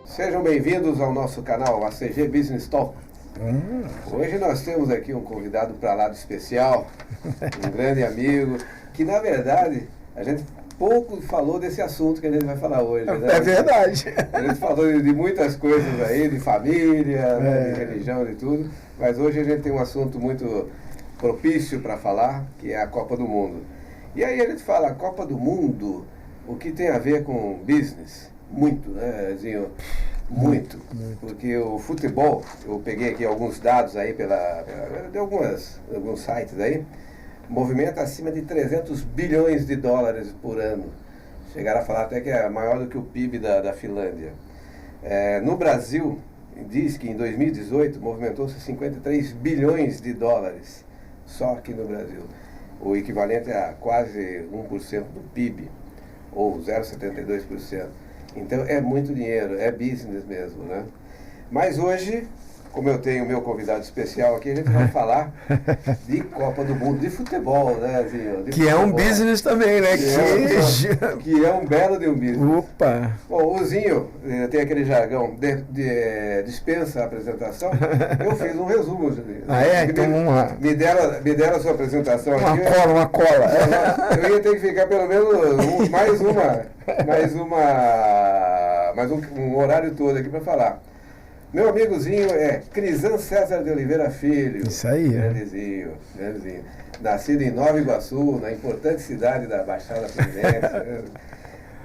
Sejam bem-vindos ao nosso canal ACG Business Talk. Hoje nós temos aqui um convidado para lá especial, um grande amigo, que na verdade a gente pouco falou desse assunto que a gente vai falar hoje. Né? É verdade. A gente falou de muitas coisas aí, de família, né, de religião, de tudo, mas hoje a gente tem um assunto muito propício para falar, que é a Copa do Mundo. E aí a gente fala, a Copa do Mundo, o que tem a ver com business? Muito, né, Zinho? Muito. Porque o futebol, eu peguei aqui alguns dados aí de alguns sites aí, movimenta acima de 300 bilhões de dólares por ano. Chegaram a falar até que é maior do que o PIB da Finlândia. No Brasil, diz que em 2018 movimentou-se 53 bilhões de dólares, só aqui no Brasil. O equivalente a quase 1% do PIB, ou 0,72%. Então é muito dinheiro, é business mesmo, né? Mas hoje, como eu tenho o meu convidado especial aqui, a gente vai falar de Copa do Mundo, de futebol, né, Zinho? Que futebol. É um business também, né? Que é um belo de um business. Opa! Bom, o Zinho tem aquele jargão, dispensa a apresentação. Eu fiz um resumo. Ah, é? Então vamos lá. Me deram a sua apresentação aqui. Uma cola. Eu ia ter que ficar pelo menos mais um horário todo aqui para falar. Meu amigozinho é Crisan César de Oliveira Filho. Isso aí. Grandezinho. Nascido em Nova Iguaçu, na importante cidade da Baixada Fluminense.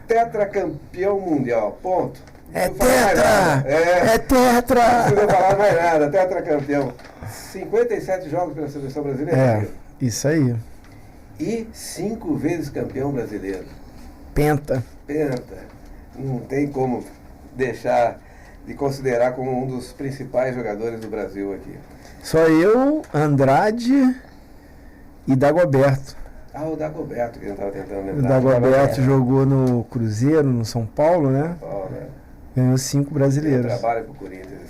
Tetracampeão mundial. Ponto. É tetra! É tetra! Não precisa falar mais nada. Tetracampeão. 57 jogos pela seleção brasileira. Isso aí. E 5 vezes campeão brasileiro. Penta. Não tem como deixar de considerar como um dos principais jogadores do Brasil aqui. Só eu, Andrade e Dagoberto. Ah, o Dagoberto, que a gente estava tentando lembrar. O Dagoberto jogou no Cruzeiro, no São Paulo, né? Ganhou 5 brasileiros. Eu trabalho pro Corinthians.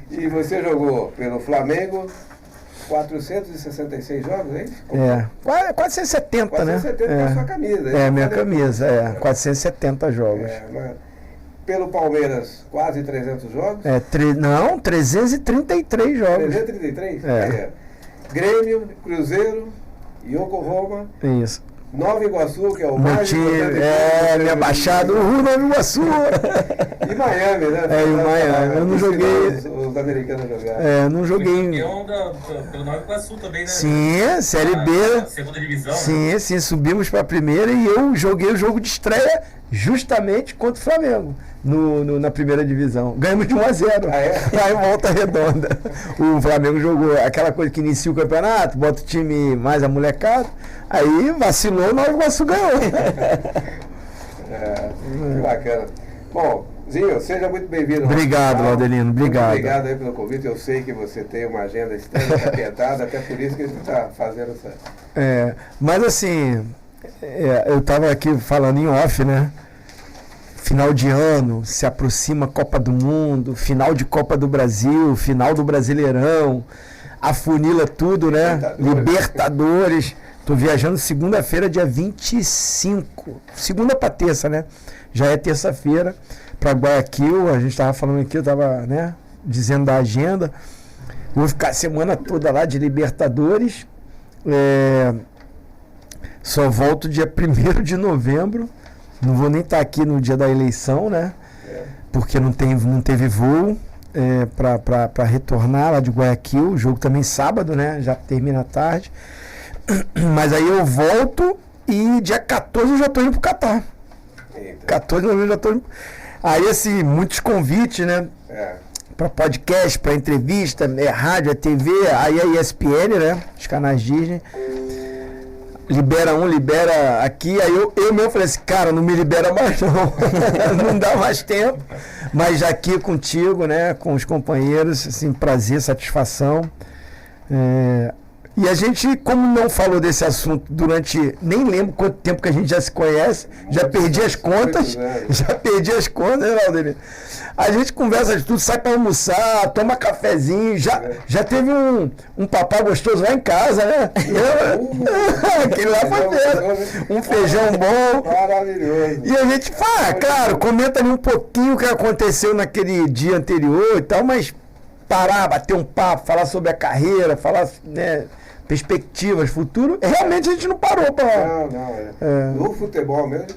E você jogou pelo Flamengo 466 jogos, é isso? 470, né? 470 é a sua camisa. Minha camisa, 470 jogos. Pelo Palmeiras, quase 300 jogos? 333 jogos. 333? Grêmio, Cruzeiro, Yokohama. Isso. Nova Iguaçu, que é o mais importante. Minha baixada, Nova Iguaçu. E Miami, né? Em Miami. Eu não joguei. Os americanos jogaram. Não joguei. Campeão pelo Nova Iguaçu também, né? Sim, Série B. Segunda divisão. Sim, subimos para a primeira e eu joguei o jogo de estreia justamente contra o Flamengo. Na primeira divisão. Ganhamos de 1-0. Aí volta redonda. O Flamengo jogou aquela coisa que inicia o campeonato, bota o time mais amolecado. Aí vacilou, o Nova Iguaçu ganhou. Que bacana. Bom, Zinho, seja muito bem-vindo. Obrigado, Laudelino. Obrigado. Muito obrigado aí pelo convite. Eu sei que você tem uma agenda extremamente apertada, até por isso que a gente está fazendo essa. Mas assim, eu estava aqui falando em off, né? Final de ano, se aproxima a Copa do Mundo, final de Copa do Brasil, final do Brasileirão, afunila tudo, né? Libertadores. Tô viajando segunda-feira, dia 25. Segunda para terça, né? Já é terça-feira, para Guayaquil. A gente estava falando aqui, eu estava, né, dizendo da agenda. Vou ficar a semana toda lá de Libertadores. Só volto dia 1º de novembro. Não vou nem estar aqui no dia da eleição, né? Porque não teve voo para retornar lá de Guayaquil. O jogo também sábado, né? Já termina à tarde. Mas aí eu volto e dia 14 eu já estou indo para o Catar. 14 de novembro eu já estou indo. Aí, assim, muitos convites, né? Para podcast, para entrevista, rádio, TV, aí a ESPN, né? Os canais Disney. Libera aqui, aí eu mesmo falei assim, cara, não me libera mais não, não dá mais tempo, mas já aqui contigo, né, com os companheiros, assim, prazer, satisfação, E a gente, como não falou desse assunto durante, nem lembro quanto tempo que a gente já se conhece, já perdi as contas, né, Valdir? A gente conversa de tudo, sai para almoçar, toma cafezinho, já teve um papá gostoso lá em casa, né? Aquele lá foi mesmo. Um feijão bom. Maravilhoso. E a gente fala, claro, comenta ali um pouquinho o que aconteceu naquele dia anterior e tal, mas parar, bater um papo, falar sobre a carreira, falar, né, perspectivas, futuro, realmente a gente não parou para... No futebol mesmo.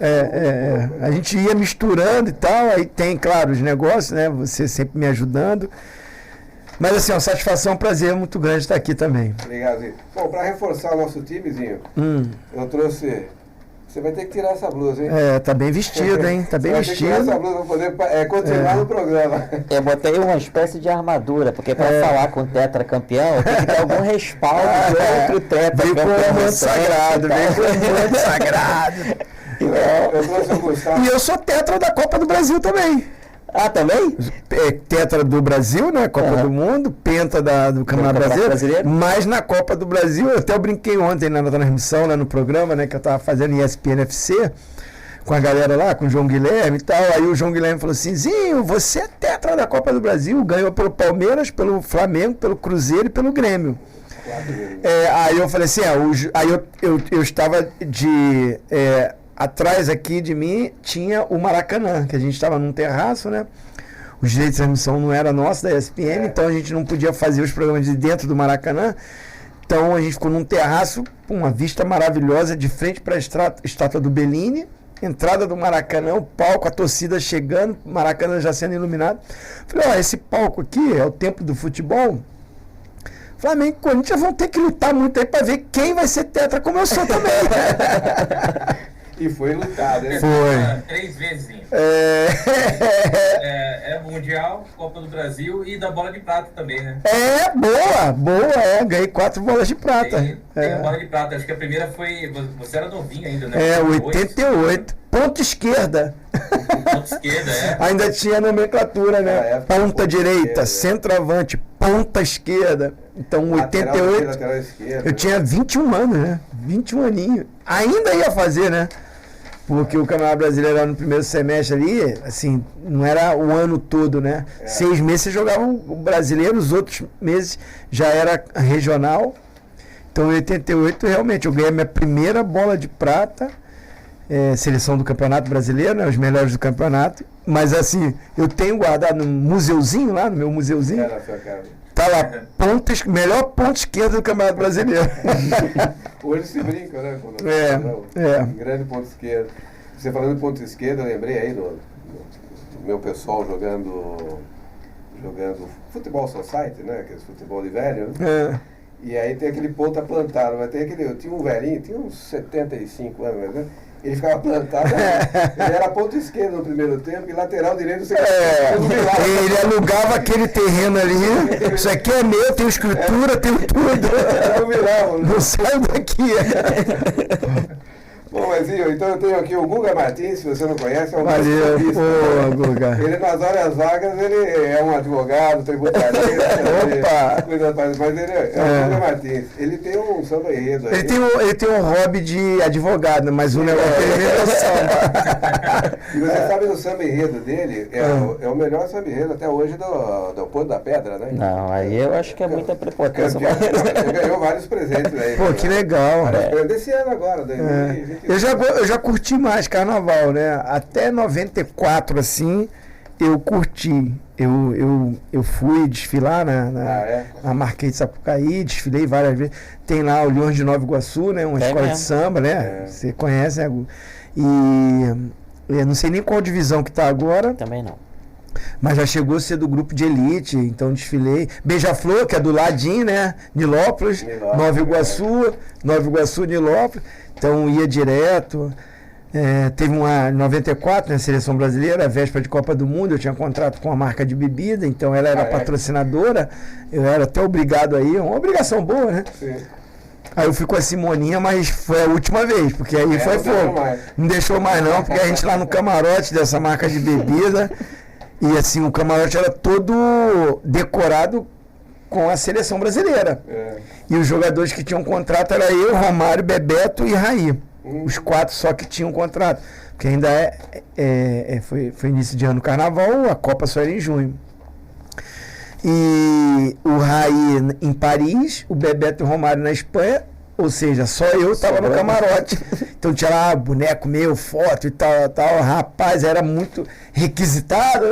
A gente ia misturando e tal, aí tem, claro, os negócios, né? Você sempre me ajudando. Mas assim, uma satisfação, um prazer muito grande estar aqui também. Obrigado, Zinho. Bom, para reforçar o nosso timezinho, eu trouxe... Você vai ter que tirar essa blusa, hein? Tá bem vestido, hein? Tá bem vestido. Vai ter que tirar essa blusa para poder continuar no programa. Eu botei uma espécie de armadura, porque para falar com o tetracampeão, tem que ter algum respaldo de outro tetracampeão. Vem com o manto sagrado, vem com o manto sagrado. Eu trouxe o Gustavo. E eu sou tetra da Copa do Brasil também. Ah, também? Tetra do Brasil, né? Copa do Mundo, penta do Campeonato Brasileiro. Mas na Copa do Brasil, eu brinquei ontem na transmissão, né, no programa, né, que eu estava fazendo ESPN FC, com a galera lá, com o João Guilherme e tal. Aí o João Guilherme falou assim: Zinho, você é tetra da Copa do Brasil, ganhou pelo Palmeiras, pelo Flamengo, pelo Cruzeiro e pelo Grêmio. Aí eu falei assim, aí eu estava de... atrás aqui de mim tinha o Maracanã, que a gente estava num terraço, né? Os direitos de transmissão não era nosso, da ESPN, então a gente não podia fazer os programas de dentro do Maracanã. Então a gente ficou num terraço, uma vista maravilhosa, de frente para a estátua do Bellini, entrada do Maracanã, o palco, a torcida chegando, o Maracanã já sendo iluminado. Falei, esse palco aqui é o templo do futebol. Flamengo e Corinthians vão ter que lutar muito aí para ver quem vai ser tetra, como eu sou também. E foi lutado, né? Foi. 3 vezes. Mundial, Copa do Brasil e da bola de prata também, né? Boa. Ganhei 4 bolas de prata. Tem a bola de prata. Acho que a primeira foi... Você era novinho ainda, né? 88. Ponta esquerda. Ponta esquerda, Ainda tinha nomenclatura, né? Ponta direita, centroavante, ponta esquerda. Então, 88. Lateral esquerda, eu tinha 21 anos, né? 21 aninhos. Ainda ia fazer, né? Porque o Campeonato Brasileiro era no primeiro semestre ali, assim, não era o ano todo, né? 6 meses você jogava o brasileiro, os outros meses já era regional. Então, em 88, realmente, eu ganhei a minha primeira bola de prata, seleção do Campeonato Brasileiro, né? Os melhores do campeonato. Mas, assim, eu tenho guardado no museuzinho lá, no meu museuzinho. Tá lá, melhor ponta esquerda do Campeonato Brasileiro. Hoje se brinca, né? Grande ponta esquerda. Você falando de ponta esquerda, eu lembrei aí do meu pessoal jogando futebol society, né? Aquele futebol de velho, né? E aí tem aquele ponta plantado, mas eu tinha um velhinho, tinha uns 75 anos, né? Ele ficava plantado, ele era ponta esquerda no primeiro tempo e lateral direito você ele alugava aquele terreno ali, isso aqui é meu, tem escritura, tem tudo. Não saio daqui. Bom, mas então eu tenho aqui o Guga Martins, se você não conhece, é um valeu, Guga. Ele nas horas vagas, ele é um advogado, tributarista, mas ele é o Guga Martins. Ele tem um samba enredo aí. Ele tem um hobby de advogado, mas o negócio dele é samba. E você sabe do samba enredo dele, é o melhor samba enredo até hoje do Ponto da Pedra, né? Não, aí eu acho que é muita prepotência. Ele ganhou vários presentes aí. Pô, que legal. Desse ano agora, 2020. Eu já curti mais carnaval, né? Até 94, assim, eu curti. Eu fui desfilar na Marquês de Sapucaí, desfilei várias vezes. Tem lá o Leões de Nova Iguaçu, né? Uma escola de samba, né? Você conhece, né? E eu não sei nem qual divisão que tá agora. Também não. Mas já chegou a ser do grupo de elite, então desfilei. Beija-Flor, que é do ladinho, né? Nilópolis, Nova Iguaçu, Nilópolis. Então ia direto. Teve uma 94, né, seleção brasileira, a véspera de Copa do Mundo, eu tinha contrato com a marca de bebida, então ela era patrocinadora, eu era até obrigado aí, uma obrigação boa, né? Sim. Aí eu fui com a Simoninha, mas foi a última vez, porque aí foi fogo. Não deixou mais não, porque a gente lá no camarote dessa marca de bebida, e assim, o camarote era todo decorado com a seleção brasileira. E os jogadores que tinham contrato era eu, Romário, Bebeto e Raí. Os 4 só que tinham contrato. Porque ainda foi início de ano carnaval, a Copa só era em junho. E o Raí em Paris, o Bebeto e o Romário na Espanha, ou seja, só eu estava no camarote. Então tinha lá boneco meu, foto e tal. Rapaz, era muito requisitado.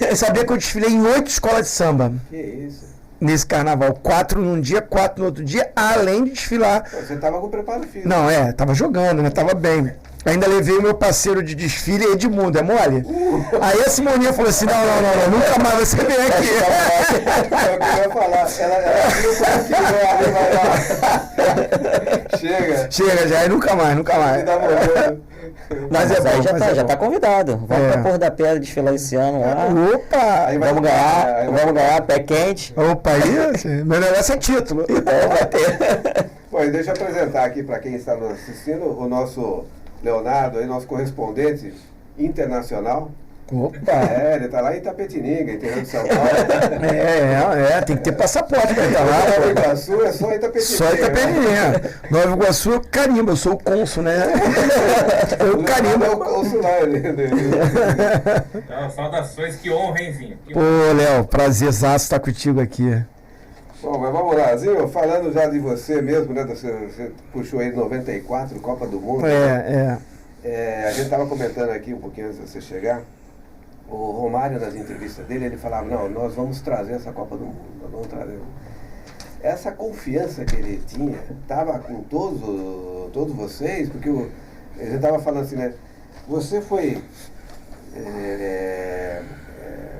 Eu sabia que eu desfilei em 8 escolas de samba. Que isso? Nesse carnaval. 4 num dia, 4 no outro dia, além de desfilar. Você estava com preparo físico. Não, tava jogando, né? Tava bem. Ainda levei o meu parceiro de desfile, Edmundo, é mole? Aí a Simoninha falou assim, não, nunca mais você vem aqui. Eu queria falar, ela viu como que Chega, já, nunca mais. Mas aí já tá convidado. Vamos pra Porto da Pedra desfilar esse ano lá. Opa! Aí vamos ganhar, pé quente. Opa, isso, meu negócio é título. Vai ter. Bom, e deixa eu apresentar aqui para quem está nos assistindo o nosso Leonardo, aí, nosso correspondente internacional. Opa! Ele tá lá em Itapetininga, interior de São Paulo. Tem que ter passaporte pra estar lá. Nova Iguaçu é só Itapetininga. Só Itapetininga. Nova Iguaçu eu carimbo, eu sou o cônsul, né? Eu carimbo. É o cônsul lá. Então, saudações, que honra, hein, Zinho? Pô, Léo, prazerzaço estar contigo aqui. Bom, mas vamos lá, Zinho, falando já de você mesmo, né? Você puxou aí 94, Copa do Mundo. A gente estava comentando aqui um pouquinho antes de você chegar. O Romário, nas entrevistas dele, ele falava, não, nós vamos trazer essa Copa do Mundo, nós vamos trazer. Essa confiança que ele tinha, estava com todos vocês, porque a gente estava falando assim, né? Você foi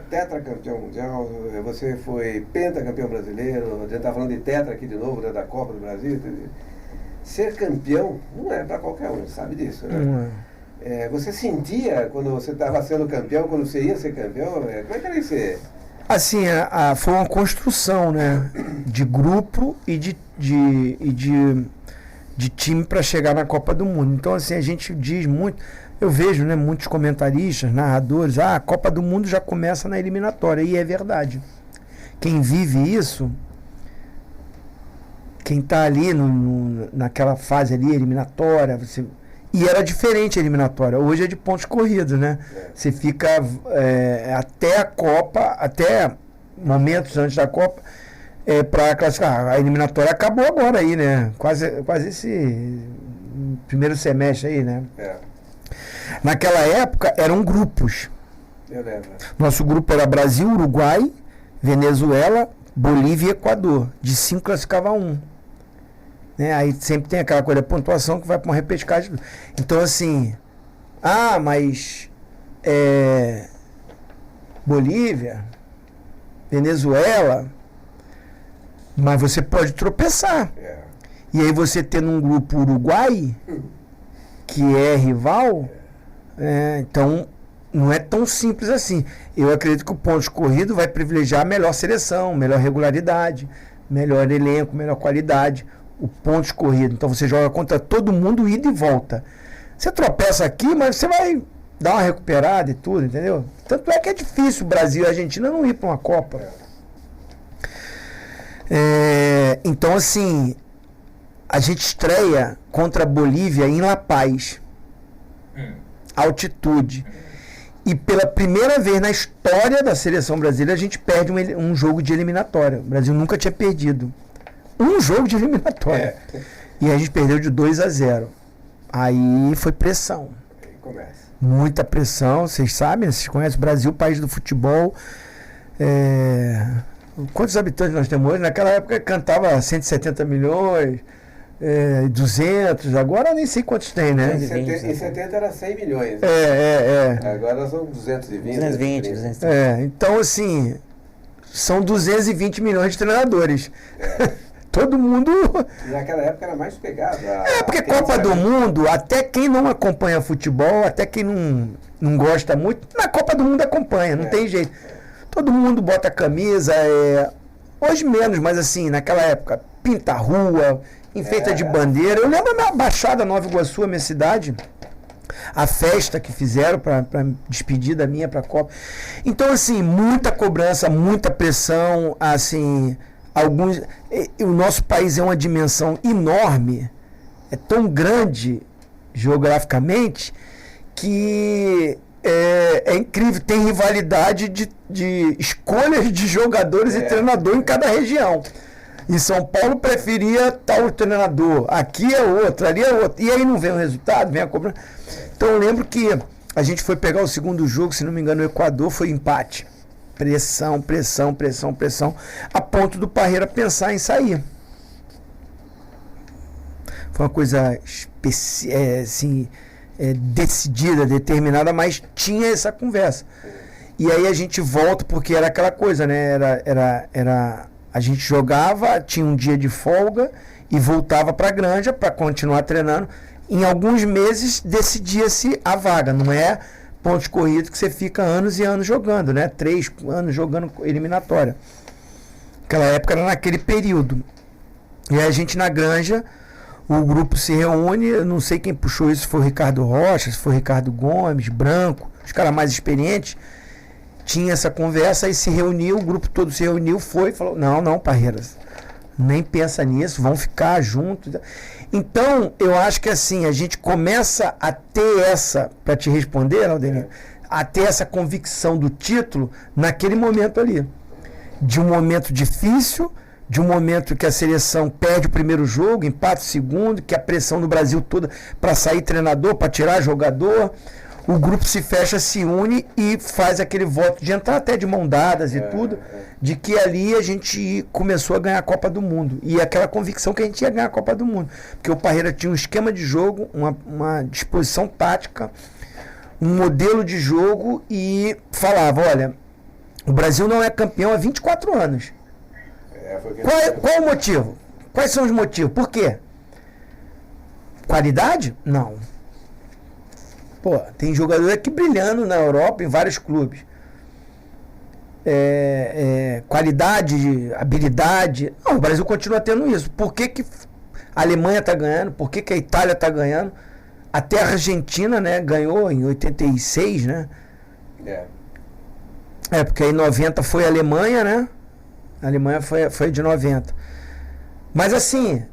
tetracampeão mundial, você foi pentacampeão brasileiro, a gente está falando de tetra aqui de novo, né, da Copa do Brasil. Ser campeão não é para qualquer um, sabe disso, né? Você sentia quando você estava sendo campeão, quando você ia ser campeão? Como é que era isso? Assim, foi uma construção, né? De grupo e de time para chegar na Copa do Mundo. Então, assim, a gente diz muito. Eu vejo, né, muitos comentaristas, narradores, a Copa do Mundo já começa na eliminatória. E é verdade. Quem vive isso, quem está ali naquela fase ali, eliminatória, e era diferente a eliminatória. Hoje é de pontos corridos, né? Você fica até a Copa, até momentos antes da Copa, para classificar. A eliminatória acabou agora aí, né? Quase esse primeiro semestre aí, né? Naquela época eram grupos. Eu lembro. Nosso grupo era Brasil, Uruguai, Venezuela, Bolívia e Equador. De 5 classificava 1. Aí sempre tem aquela coisa da pontuação que vai para uma repescagem. Então, assim, mas Bolívia, Venezuela, mas você pode tropeçar. E aí você tendo um grupo Uruguai, que é rival, então não é tão simples assim. Eu acredito que o ponto corrido vai privilegiar a melhor seleção, melhor regularidade, melhor elenco, melhor qualidade. O ponto corrido. Então você joga contra todo mundo, ida e volta. Você tropeça aqui, mas você vai dar uma recuperada e tudo, entendeu? Tanto é que é difícil o Brasil e a Argentina não ir para uma Copa. Então, assim, a gente estreia contra a Bolívia em La Paz. Altitude. E pela primeira vez na história da seleção brasileira, a gente perde um jogo de eliminatória. O Brasil nunca tinha perdido um jogo de eliminatória. E a gente perdeu de 2-0. Aí foi pressão. Aí começa. Muita pressão, vocês sabem, vocês conhecem o Brasil, país do futebol. Quantos habitantes nós temos hoje? Naquela época cantava 170 milhões, 200, agora eu nem sei quantos tem, né? Em 70 era 100 milhões. Agora são 220. 220. Então, assim, são 220 milhões de treinadores. Todo mundo... E naquela época era mais pegado. Porque Copa do Mundo, até quem não acompanha futebol, até quem não gosta muito, na Copa do Mundo acompanha, não tem jeito. Todo mundo bota camisa, hoje menos, mas assim, naquela época, pinta a rua, enfeita de bandeira. Eu lembro a minha Baixada, Nova Iguaçu, a minha cidade, a festa que fizeram para despedida minha para a Copa. Então, assim, muita cobrança, muita pressão, assim... O nosso país é uma dimensão enorme, é tão grande geograficamente, que é incrível, tem rivalidade de escolhas de jogadores e treinador em cada região. Em São Paulo preferia tal treinador, aqui é outro, ali é outro. E aí não vem o resultado, vem a cobrança. Então eu lembro que a gente foi pegar o segundo jogo, se não me engano, no Equador, foi empate. Pressão, pressão, pressão, pressão, a ponto do Parreira pensar em sair. Foi uma coisa decidida, determinada, mas tinha essa conversa. E aí a gente volta, porque era aquela coisa, né? A gente jogava, tinha um dia de folga e voltava para a Granja para continuar treinando. Em alguns meses decidia-se a vaga, não é pontos corridos que você fica anos e anos jogando, né? 3 anos jogando eliminatória. Naquela época era naquele período. E aí a gente na Granja, o grupo se reúne, eu não sei quem puxou isso, se foi o Ricardo Rocha, se foi o Ricardo Gomes, Branco, os caras mais experientes. Tinha essa conversa e se reuniu, o grupo todo se reuniu, foi e falou, não, Parreiras, nem pensa nisso, vão ficar juntos. Então, eu acho que assim, a gente começa a ter essa, para te responder, Aldenir, a ter essa convicção do título naquele momento ali. De um momento difícil, de um momento que a seleção perde o primeiro jogo, empata o segundo, que a pressão do Brasil toda para sair treinador, para tirar jogador, o grupo se fecha, se une e faz aquele voto de entrar até de mão dadas e tudo, de que ali a gente começou a ganhar a Copa do Mundo. E aquela convicção que a gente ia ganhar a Copa do Mundo. Porque o Parreira tinha um esquema de jogo, uma disposição tática, um modelo de jogo e falava, olha, o Brasil não é campeão há 24 anos. Qual o motivo? Quais são os motivos? Por quê? Qualidade? Não. Pô, tem jogador aqui brilhando na Europa, em vários clubes. Qualidade, habilidade. Não, o Brasil continua tendo isso. Por que a Alemanha está ganhando? Por que a Itália está ganhando? Até a Argentina, né, ganhou em 86, né? Porque aí em 90 foi a Alemanha, né? A Alemanha foi de 90. Mas assim,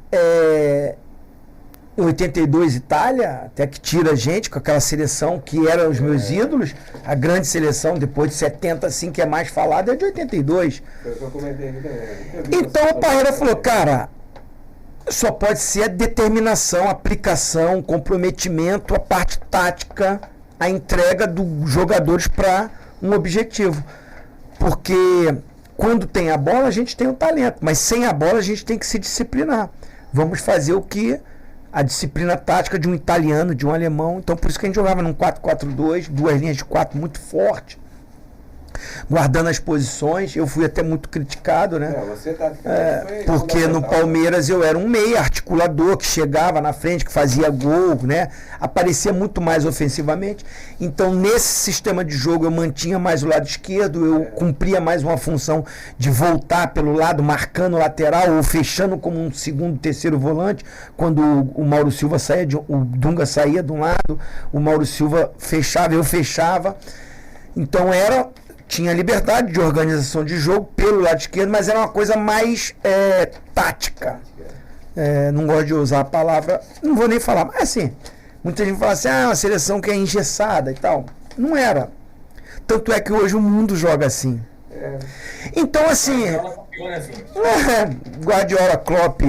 em 82 Itália, até que tira a gente com aquela seleção que eram os meus ídolos, a grande seleção depois de 70, assim, que é mais falada, é de 82. Foi o que eu comentei aqui também. Então o Parreira falou, cara, só pode ser a determinação, a aplicação, o comprometimento, a parte tática, a entrega dos jogadores para um objetivo. Porque quando tem a bola, a gente tem o talento, mas sem a bola a gente tem que se disciplinar. Vamos fazer o que a disciplina tática de um italiano, de um alemão. Então por isso que a gente jogava num 4-4-2, 2 linhas de 4 muito forte, guardando as posições. Eu fui até muito criticado, né? Você tá porque no Palmeiras eu era um meia articulador que chegava na frente, que fazia gol, né? Aparecia muito mais ofensivamente. Então nesse sistema de jogo eu mantinha mais o lado esquerdo, eu cumpria mais uma função de voltar pelo lado, marcando o lateral ou fechando como um segundo, terceiro volante. Quando o Mauro Silva saía, o Dunga saía de um lado, o Mauro Silva fechava, eu fechava. Então tinha liberdade de organização de jogo pelo lado esquerdo, mas era uma coisa mais tática. Não gosto de usar a palavra, não vou nem falar, mas assim, muita gente fala assim, uma seleção que é engessada e tal. Não era. Tanto é que hoje o mundo joga assim. Então, assim, Guardiola, Klopp,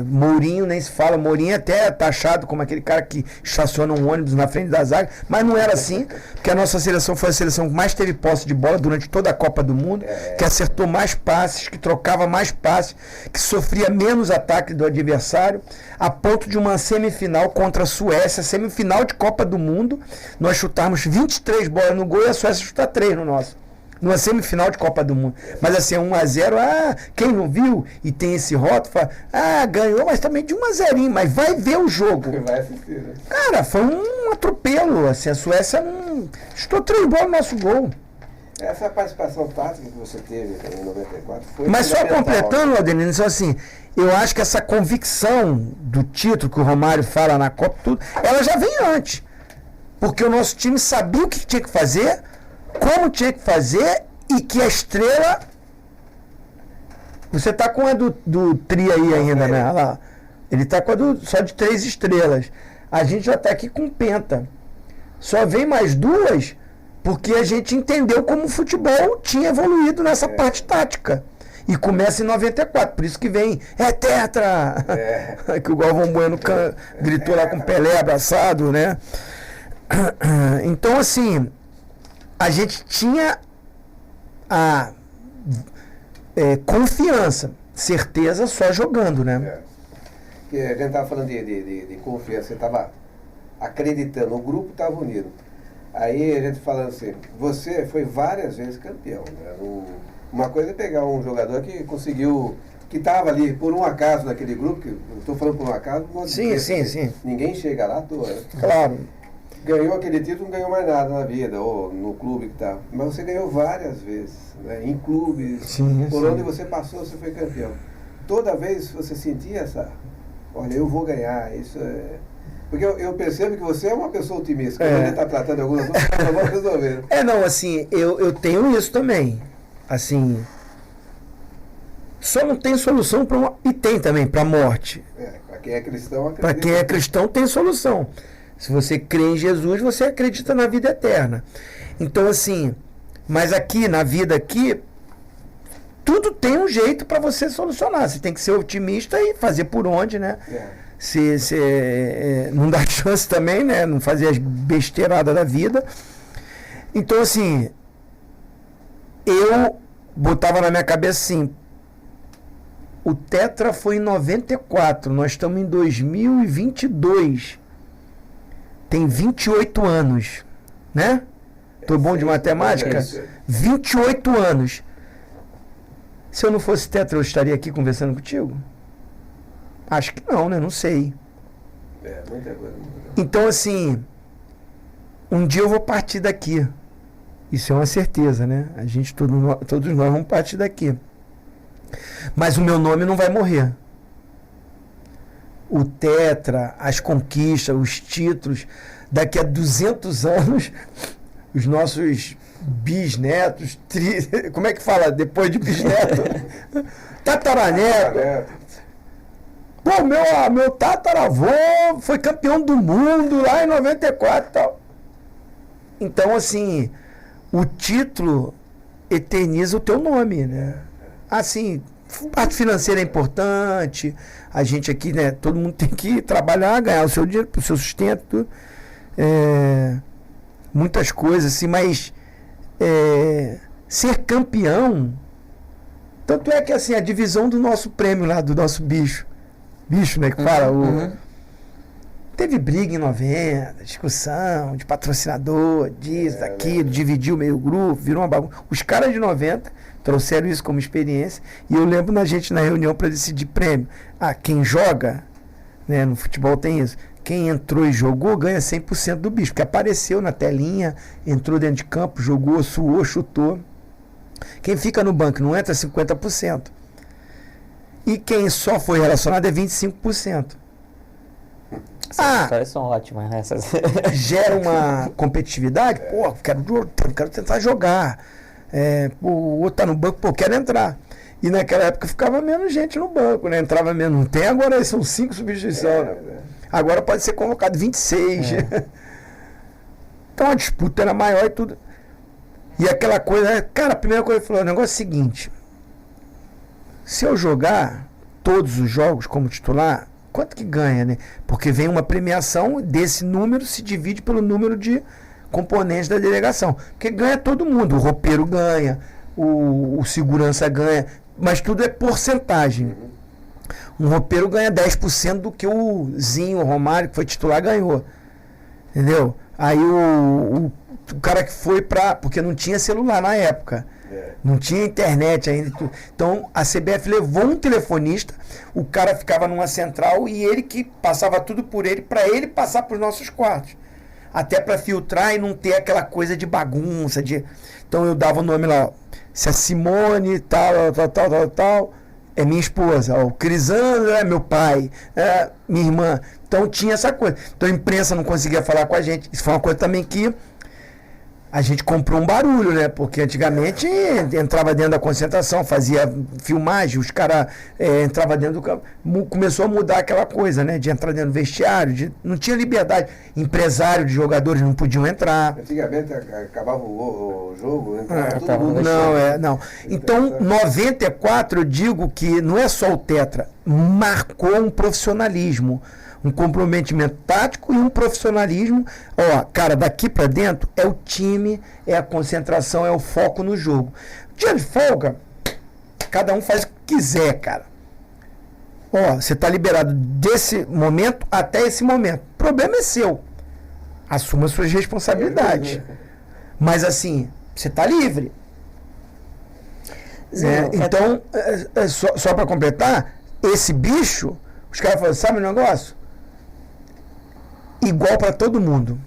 Mourinho, nem se fala. Mourinho até é taxado como aquele cara que estaciona um ônibus na frente da zaga, mas não era assim, porque a nossa seleção foi a seleção que mais teve posse de bola durante toda a Copa do Mundo, que acertou mais passes, que trocava mais passes, que sofria menos ataque do adversário, a ponto de uma semifinal contra a Suécia, semifinal de Copa do Mundo, nós chutarmos 23 bolas no gol e a Suécia chutar 3 no nosso. Numa semifinal de Copa do Mundo. Mas assim, 1-0, quem não viu e tem esse rótulo, fala, ganhou, mas também de 1-0, mas vai ver o jogo. Vai assistir, né? Cara, foi um atropelo, assim, a Suécia não chutou 3 bolas no nosso gol. Essa participação tática que você teve em 94 foi... Mas só completando, Aldenir, então, assim, eu acho que essa convicção do título que o Romário fala na Copa, tudo, ela já vem antes. Porque o nosso time sabia o que tinha que fazer, como tinha que fazer, e que a estrela Você tá com a do Tri aí ainda, né? Olha lá. Ele tá com a só de 3 estrelas. A gente já tá aqui com Penta. Só vem mais 2 porque a gente entendeu como o futebol tinha evoluído nessa parte tática. E começa em 94, por isso que vem, tetra! Que o Galvão Bueno gritou lá com o Pelé abraçado, né? Então, assim, a gente tinha a confiança, certeza só jogando, né? A gente estava falando de confiança, você estava acreditando, o grupo estava unido. Aí a gente falando assim, você foi várias vezes campeão, né? Uma coisa é pegar um jogador que conseguiu, que estava ali por um acaso naquele grupo, que eu estou falando por um acaso, sim. Ninguém chega lá à toa, né? Claro. Ganhou aquele título, não ganhou mais nada na vida, ou no clube que estava. Mas você ganhou várias vezes, né? Em clubes, por onde você passou, você foi campeão. Toda vez você sentia olha, eu vou ganhar, isso é... Porque eu percebo que você é uma pessoa otimista, quando a gente está tratando algumas coisas, nós vamos resolver. Não, assim, eu tenho isso também. Assim, só não tem solução e tem também para a morte. Para quem é cristão, acredita. Para quem é cristão, tem solução. Se você crê em Jesus, você acredita na vida eterna. Então, assim, mas aqui, na vida aqui, tudo tem um jeito para você solucionar. Você tem que ser otimista e fazer por onde, né? Não dá chance também, né? Não fazer as besteiradas da vida. Então, assim, eu botava na minha cabeça assim, o Tetra foi em 94, nós estamos em 2022, tem 28 anos, né? Tô bom de matemática? 28 anos. Se eu não fosse Tetra, eu estaria aqui conversando contigo? Acho que não, né? Não sei. Muita coisa. Então, assim, um dia eu vou partir daqui. Isso é uma certeza, né? A gente, todos nós vamos partir daqui. Mas o meu nome não vai morrer. O Tetra, as conquistas, os títulos, daqui a 200 anos, os nossos bisnetos, como é que fala depois de bisneto? Tataraneto. Pô, meu tataravô foi campeão do mundo lá em 94 e tal. Então, assim, o título eterniza o teu nome, né? Assim, parte financeira é importante, a gente aqui, né, todo mundo tem que trabalhar, ganhar o seu dinheiro, o seu sustento, muitas coisas, assim, mas ser campeão, tanto é que, assim, a divisão do nosso prêmio lá, do nosso bicho, né, que fala, teve briga em 90, discussão de patrocinador, disso, daquilo, dividiu meio grupo, virou uma bagunça. Os caras de 90 trouxeram isso como experiência e eu lembro na gente na reunião para decidir prêmio. Quem joga, né, no futebol tem isso, quem entrou e jogou ganha 100% do bicho, porque apareceu na telinha, entrou dentro de campo, jogou, suou, chutou. Quem fica no banco não entra 50%. E quem só foi relacionado é 25%. Essas histórias são ótimas, né? Gera uma competitividade, pô, quero tentar jogar. O outro tá no banco, quero entrar. E naquela época ficava menos gente no banco, né? Entrava menos. Não tem agora, são 5 substituições. Agora pode ser convocado 26. Então a disputa era maior e tudo. E aquela coisa, cara, a primeira coisa que falou, o negócio é o seguinte: se eu jogar todos os jogos como titular, quanto que ganha, né? Porque vem uma premiação, desse número se divide pelo número de componentes da delegação. Porque ganha todo mundo. O roupeiro ganha, o segurança ganha, mas tudo é porcentagem. Um roupeiro ganha 10% do que o Zinho, o Romário, que foi titular, ganhou. Entendeu? Aí o cara que foi porque não tinha celular na época. Não tinha internet ainda. Então a CBF levou um telefonista, o cara ficava numa central e ele que passava tudo por ele, para ele passar para os nossos quartos. Até para filtrar e não ter aquela coisa de bagunça. Então eu dava o nome lá, se a Simone, tal, é minha esposa. O Crisandro é meu pai, minha irmã. Então tinha essa coisa. Então a imprensa não conseguia falar com a gente. Isso foi uma coisa também que a gente comprou um barulho, né? Porque antigamente entrava dentro da concentração, fazia filmagem, os caras entravam dentro do campo. Começou a mudar aquela coisa, né? De entrar dentro do vestiário, não tinha liberdade. Empresário de jogadores não podiam entrar. Antigamente acabava o jogo, entrava todo mundo. Não. Então, 94, eu digo que não é só o Tetra, marcou um profissionalismo. Um comprometimento tático e um profissionalismo. Ó, cara, daqui pra dentro é o time, é a concentração, é o foco no jogo. Dia de folga, cada um faz o que quiser, cara. Ó, você tá liberado desse momento até esse momento. O problema é seu. Assuma suas responsabilidades. Mas assim, você tá livre. Então, só para completar, esse bicho, os caras falam, sabe o negócio? Igual para todo mundo.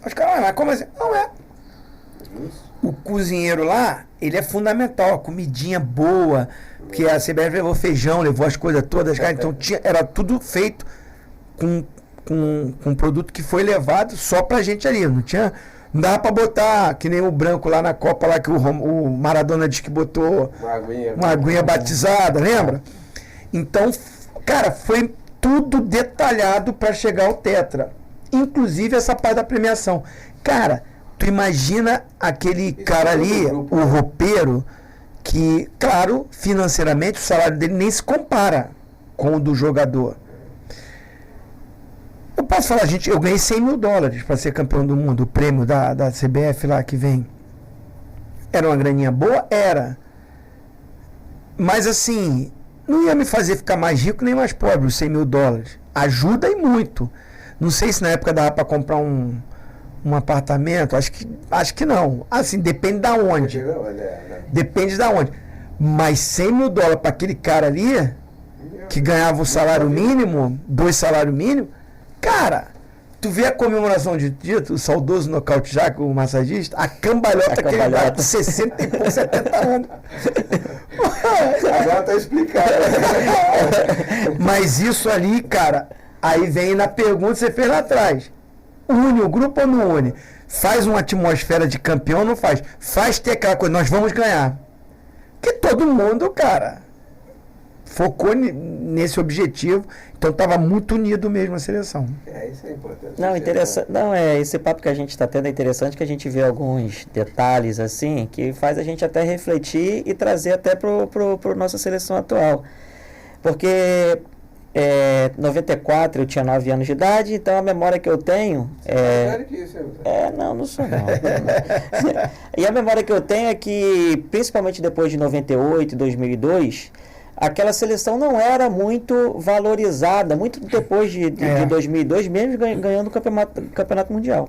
Os caras, mas como assim? Não é. O cozinheiro lá, ele é fundamental. A comidinha boa, porque a CBF levou feijão, levou as coisas todas. Cara, então era tudo feito com um produto que foi levado só pra gente ali. Não dava pra botar, que nem o branco lá na Copa, lá que o Maradona disse que botou uma aguinha batizada, lembra? Então, cara, foi tudo detalhado para chegar ao Tetra. Inclusive essa parte da premiação. Cara, tu imagina aquele cara ali, o roupeiro, que, claro, financeiramente o salário dele nem se compara com o do jogador. Eu posso falar, gente, eu ganhei $100 mil para ser campeão do mundo, o prêmio da CBF lá que vem. Era uma graninha boa? Era. Mas assim, não ia me fazer ficar mais rico nem mais pobre, os $100 mil. Ajuda e muito. Não sei se na época dava para comprar um apartamento, acho que não. Assim, depende da onde. Depende da onde. Mas $100 mil para aquele cara ali, que ganhava o salário mínimo, 2 salários mínimos, cara, tu vê a comemoração de título, o saudoso nocaute já, o massagista, a cambalhota que ele dá com 60 e pouco, 70 anos. Agora tá explicado. Mas isso ali, cara, aí vem na pergunta que você fez lá atrás. Une o grupo ou não une? Faz uma atmosfera de campeão ou não faz? Faz ter aquela coisa, nós vamos ganhar. Porque todo mundo, cara, focou nesse objetivo, então estava muito unido mesmo a seleção. Isso é importante. Esse papo que a gente está tendo é interessante, que a gente vê alguns detalhes assim, que faz a gente até refletir e trazer até pro nossa seleção atual. Porque 94 eu tinha 9 anos de idade, então a memória que eu tenho não sou não. E a memória que eu tenho é que, principalmente depois de 98 e 2002, aquela seleção não era muito valorizada, muito depois de 2002, mesmo ganhando o campeonato mundial.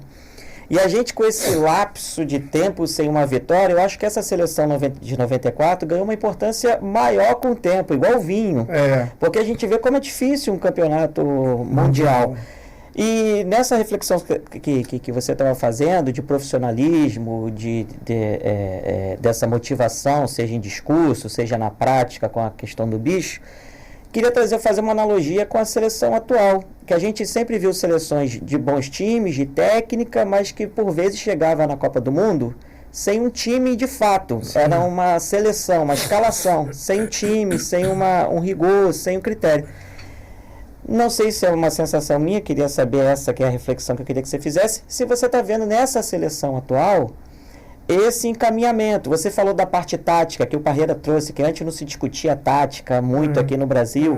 E a gente, com esse lapso de tempo sem uma vitória, eu acho que essa seleção de 94 ganhou uma importância maior com o tempo, igual o vinho. Porque a gente vê como é difícil um campeonato mundial. E nessa reflexão que você estava fazendo, de profissionalismo, dessa motivação, seja em discurso, seja na prática, com a questão do bicho, queria fazer uma analogia com a seleção atual, que a gente sempre viu seleções de bons times, de técnica, mas que por vezes chegava na Copa do Mundo sem um time de fato. Sim. Era uma seleção, uma escalação, sem um time, sem um rigor, sem um critério. Não sei se é uma sensação minha, queria saber essa que é a reflexão que eu queria que você fizesse. Se você está vendo nessa seleção atual esse encaminhamento. Você falou da parte tática que o Parreira trouxe, que antes não se discutia tática muito aqui no Brasil.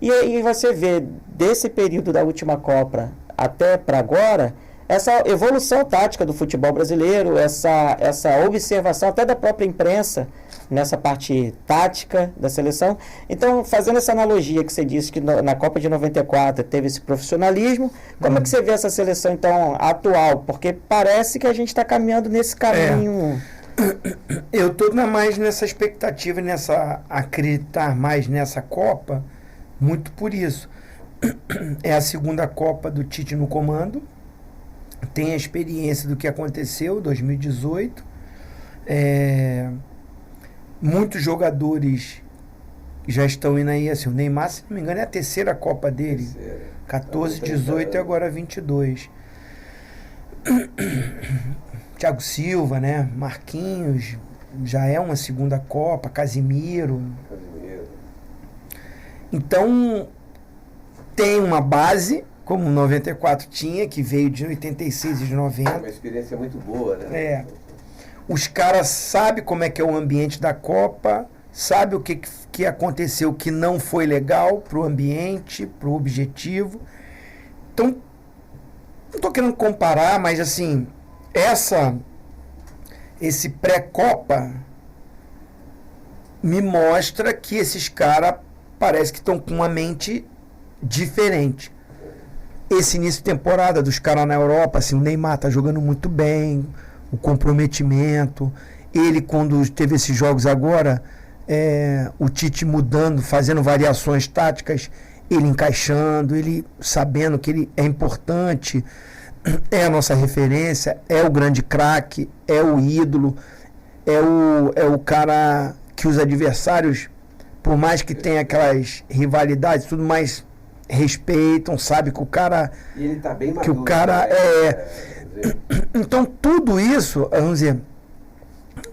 E aí você vê, desse período da última Copa até para agora, essa evolução tática do futebol brasileiro, essa observação até da própria imprensa nessa parte tática da seleção. Então, fazendo essa analogia que você disse que na Copa de 94 teve esse profissionalismo, como é que você vê essa seleção, então, atual? Porque parece que a gente está caminhando nesse caminho. Eu estou mais nessa expectativa, acreditar mais nessa Copa, muito por isso. É a segunda Copa do Tite no comando, tem a experiência do que aconteceu em 2018, muitos jogadores já estão indo aí, assim, o Neymar, se não me engano, é a terceira Copa dele, 14, 18 e agora 22. Thiago Silva, né? Marquinhos, já é uma segunda Copa, Casimiro. Então, tem uma base, como o 94 tinha, que veio de 86 e de 90. Uma experiência muito boa, né? Os caras sabem como é que é o ambiente da Copa, sabem o que aconteceu que não foi legal pro ambiente, pro objetivo. Então, não estou querendo comparar, mas assim, esse pré-Copa me mostra que esses caras parece que estão com uma mente diferente. Esse início de temporada dos caras na Europa, assim, o Neymar tá jogando muito bem, o comprometimento. Ele, quando teve esses jogos agora, o Tite mudando, fazendo variações táticas, ele encaixando, ele sabendo que ele é importante, é a nossa referência, é o grande craque, é o ídolo, é o cara que os adversários, por mais que tenha aquelas rivalidades, tudo mais respeitam, sabe que o cara... E ele tá bem maduro, que o cara Então, tudo isso, vamos dizer,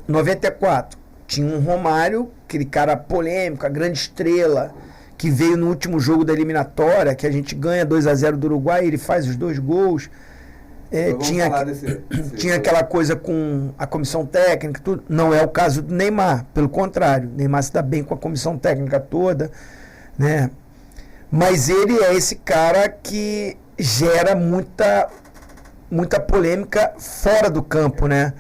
94, tinha um Romário, aquele cara polêmico, a grande estrela, que veio no último jogo da eliminatória, que a gente ganha 2-0 do Uruguai, ele faz os 2 gols. Tinha aquela coisa com a comissão técnica, tudo. Não é o caso do Neymar, pelo contrário, o Neymar se dá bem com a comissão técnica toda, né? Mas ele é esse cara que gera muita polêmica fora do campo, né?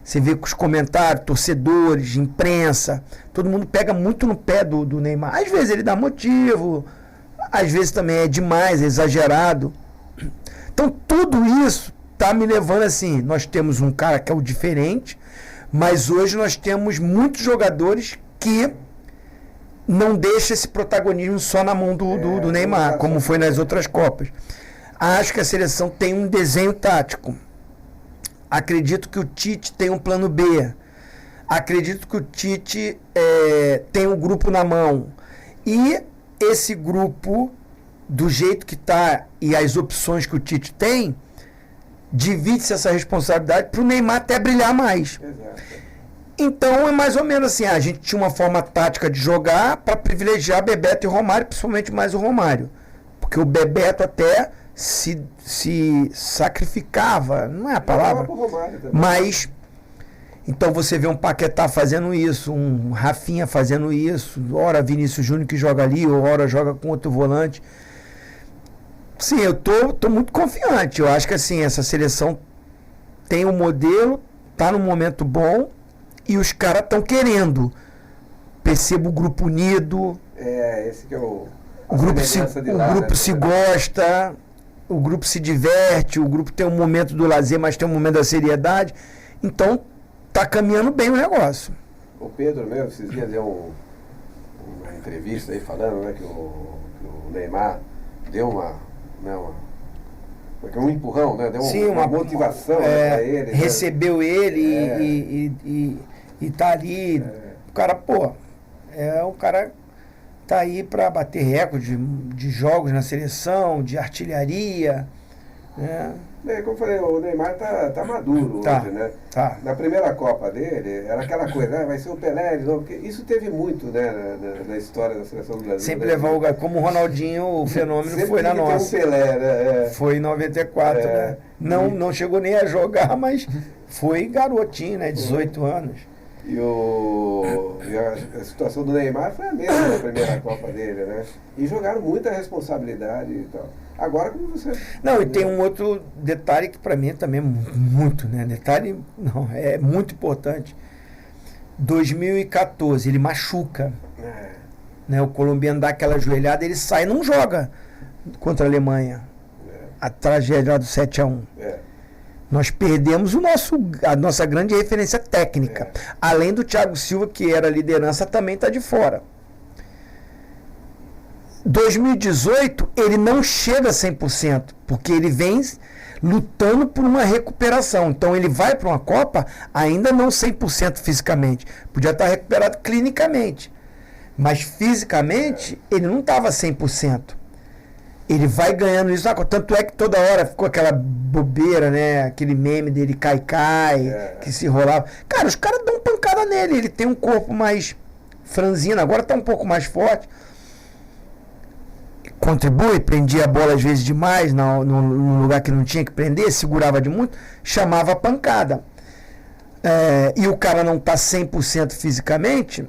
Você vê com os comentários, torcedores, imprensa, todo mundo pega muito no pé do Neymar. Às vezes ele dá motivo, às vezes também é demais, é exagerado. Então tudo isso tá me levando assim, nós temos um cara que é o diferente, mas hoje nós temos muitos jogadores que não deixam esse protagonismo só na mão do Neymar, como foi nas outras Copas. Acho que a seleção tem um desenho tático. Acredito que o Tite tem um plano B. Acredito que o Tite tem um grupo na mão. E esse grupo, do jeito que está e as opções que o Tite tem, divide-se essa responsabilidade para o Neymar até brilhar mais. Exato. Então é mais ou menos assim, a gente tinha uma forma tática de jogar para privilegiar Bebeto e Romário, principalmente mais o Romário. Porque o Bebeto até se sacrificava, não é a palavra, mas então você vê um Paquetá fazendo isso, um Rafinha fazendo isso, ora Vinícius Júnior que joga ali, ou ora joga com outro volante. Sim, eu tô muito confiante, eu acho que assim, essa seleção tem um modelo, tá num momento bom e os caras estão querendo. Percebo o grupo unido, esse que é o grupo se gosta, o grupo se diverte, o grupo tem um momento do lazer, mas tem um momento da seriedade. Então, tá caminhando bem o negócio. O Pedro mesmo, esses dias deu uma entrevista aí falando, né, que o Neymar deu um empurrão, né? Deu uma motivação para ele. Recebeu ele e tá ali. O cara, o cara tá aí para bater recorde de jogos na seleção, de artilharia, né? Como eu falei, o Neymar tá maduro hoje, né? Tá. Na primeira Copa dele, era aquela coisa, vai ser o Pelé de novo, porque isso teve muito, né, na história da seleção do Brasil. Sempre levar o como o Ronaldinho, o fenômeno sempre foi na nossa. Um Pelé, né? Foi em 94, né? Não chegou nem a jogar, mas foi garotinho, né? 18 anos. E a situação do Neymar foi a mesma na primeira Copa dele, né? E jogaram muita responsabilidade e tal. Agora, como você... Não, e tem um outro detalhe que para mim também é muito, né? Detalhe, não, é muito importante. 2014, ele machuca. Né? O colombiano dá aquela joelhada, ele sai e não joga contra a Alemanha. A tragédia lá do 7-1. Nós perdemos a nossa grande referência técnica. Além do Thiago Silva, que era a liderança, também está de fora. 2018, ele não chega a 100%, porque ele vem lutando por uma recuperação. Então, ele vai para uma Copa ainda não 100% fisicamente. Podia estar recuperado clinicamente. Mas, fisicamente, ele não estava 100%. ele vai ganhando isso. Tanto é que toda hora ficou aquela bobeira, né? Aquele meme dele cai, que se rolava. Cara, os caras dão pancada nele. Ele tem um corpo mais franzino, agora tá um pouco mais forte. Contribui, prendia a bola às vezes demais no lugar que não tinha que prender, segurava de muito, chamava pancada. E o cara não tá 100% fisicamente.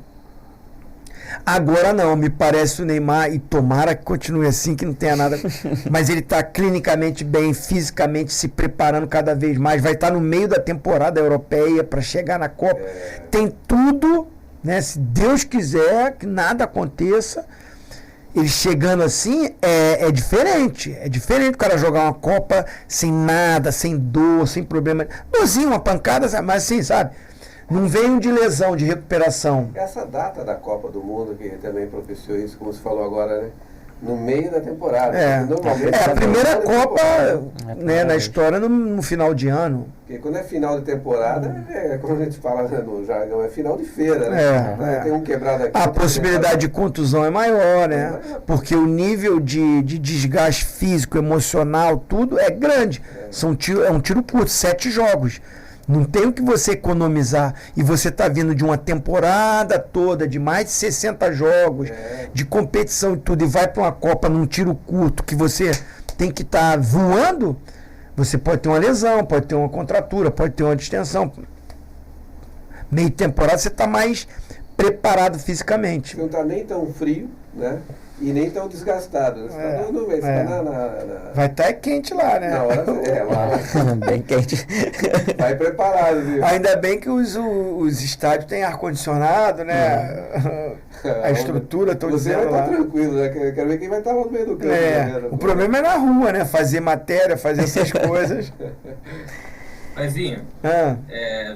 Agora não, me parece o Neymar, e tomara que continue assim, que não tenha nada, mas ele está clinicamente bem, fisicamente se preparando cada vez mais, vai estar no meio da temporada europeia para chegar na Copa, tem tudo, né, se Deus quiser que nada aconteça, ele chegando assim é diferente o cara jogar uma Copa sem nada, sem dor, sem problema, dorzinho, uma pancada, mas assim, sabe? Não veio de lesão, de recuperação. Essa data da Copa do Mundo, que também propiciou isso, como você falou agora, né? No meio da temporada. Normalmente a primeira Copa, né, na história no final de ano. Porque quando é final de temporada, como a gente fala no jargão, é final de feira, né? Tem um quebrado aqui. A possibilidade de contusão é maior, né? Porque o nível de desgaste físico, emocional, tudo é grande. É um tiro curto, 7 jogos. Não tem o que você economizar. E você está vindo de uma temporada toda, de mais de 60 jogos, de competição e tudo, e vai para uma Copa num tiro curto, que você tem que estar voando, você pode ter uma lesão, pode ter uma contratura, pode ter uma distensão. Meio temporada você está mais preparado fisicamente. Não está nem tão frio, né? E nem tão desgastado. Você vai estar quente lá, né? Na hora, lá. Bem quente. Vai preparado, viu? Ainda bem que os estádios têm ar-condicionado, né? A estrutura, estou dizendo lá. Você vai estar tranquilo, né? Quero ver quem vai estar no meio do campo. O problema é na rua, né? Fazer matéria, fazer essas coisas. Maisinho,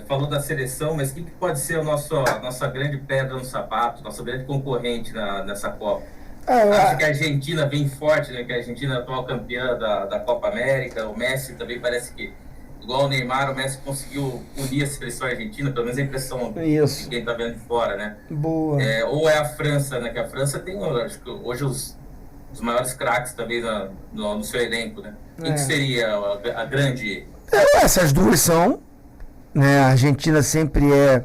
falou da seleção, mas o que pode ser a nossa grande pedra no sapato, nossa grande concorrente nessa Copa? Acho que a Argentina vem forte, né? Que a Argentina é a atual campeã da Copa América. O Messi também parece que, igual o Neymar, o Messi conseguiu unir a seleção argentina, pelo menos a impressão de quem está vendo de fora, né? Boa. Ou é a França, né? Que a França tem, acho que hoje os maiores craques também no seu elenco, né? Quem que seria a grande... Essas duas são, né? A Argentina sempre é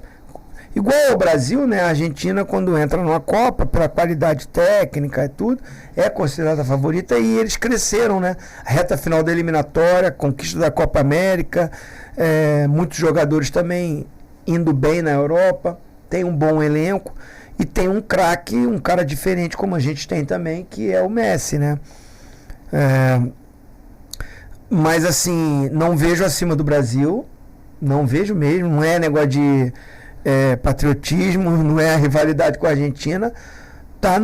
igual ao Brasil, né? A Argentina, quando entra numa Copa, pela qualidade técnica e tudo, é considerada a favorita, e eles cresceram, né? A reta final da eliminatória, conquista da Copa América, muitos jogadores também indo bem na Europa, tem um bom elenco e tem um craque, um cara diferente como a gente tem também, que é o Messi, né? Mas assim, não vejo acima do Brasil, não vejo mesmo, não é negócio de patriotismo, não é a rivalidade com a Argentina, tá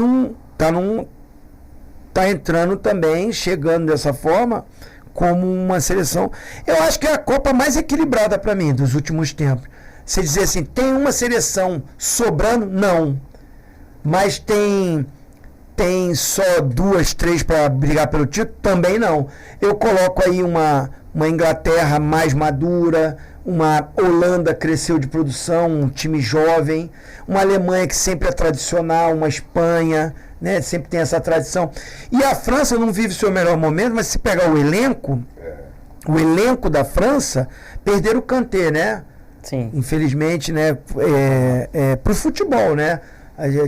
entrando também, chegando dessa forma, como uma seleção. Eu acho que é a Copa mais equilibrada para mim dos últimos tempos. Você dizer assim, tem uma seleção sobrando? Não. Mas tem só 2, 3 para brigar pelo título? Também não. Eu coloco aí uma Inglaterra mais madura, uma Holanda cresceu de produção, um time jovem, uma Alemanha que sempre é tradicional, uma Espanha, né, sempre tem essa tradição. E a França não vive seu melhor momento, mas se pegar o elenco da França, perderam o Kanté, né? Sim. Infelizmente, né, pro futebol, né?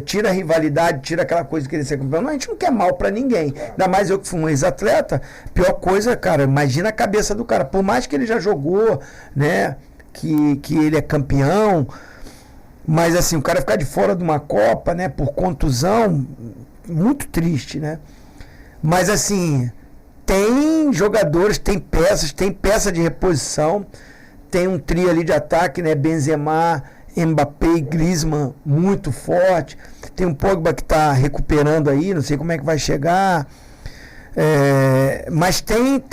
Tira a rivalidade, tira aquela coisa de querer ser campeão. Não, a gente não quer mal pra ninguém. Ainda mais eu que fui um ex-atleta, pior coisa, cara, imagina a cabeça do cara. Por mais que ele já jogou, né, que ele é campeão, mas assim, o cara ficar de fora de uma Copa, né, por contusão, muito triste, né? Mas assim, tem jogadores, tem peça de reposição, tem um trio ali de ataque, né, Benzema, Mbappé e Griezmann muito forte. Tem um Pogba que está recuperando aí, não sei como é que vai chegar. Mas tem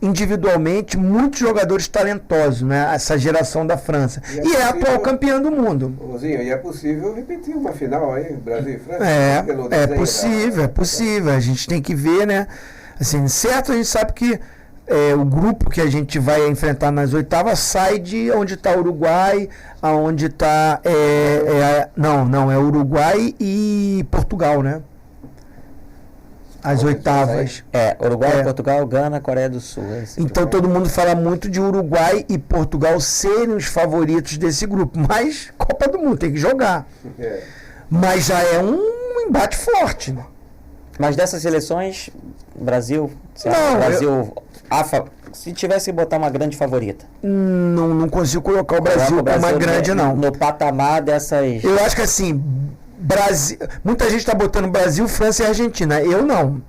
individualmente muitos jogadores talentosos, né? Essa geração da França. E é a atual campeã do mundo. Rosinho, e é possível repetir uma final aí, Brasil e França? É possível. A gente tem que ver, né? Assim, certo, a gente sabe que o grupo que a gente vai enfrentar nas oitavas sai de onde está o Uruguai, aonde está não, é Uruguai e Portugal, né? as oitavas. Uruguai, Portugal, Gana, Coreia do Sul. Então todo mundo fala muito de Uruguai e Portugal serem os favoritos desse grupo. Mas Copa do Mundo, tem que jogar. Mas já é um embate forte. Mas dessas seleções, Brasil... Se tivesse que botar uma grande favorita. Não consigo colocar o Brasil como uma grande, não. No patamar dessas... Eu acho que assim, Brasil, muita gente está botando Brasil, França e Argentina. Eu não.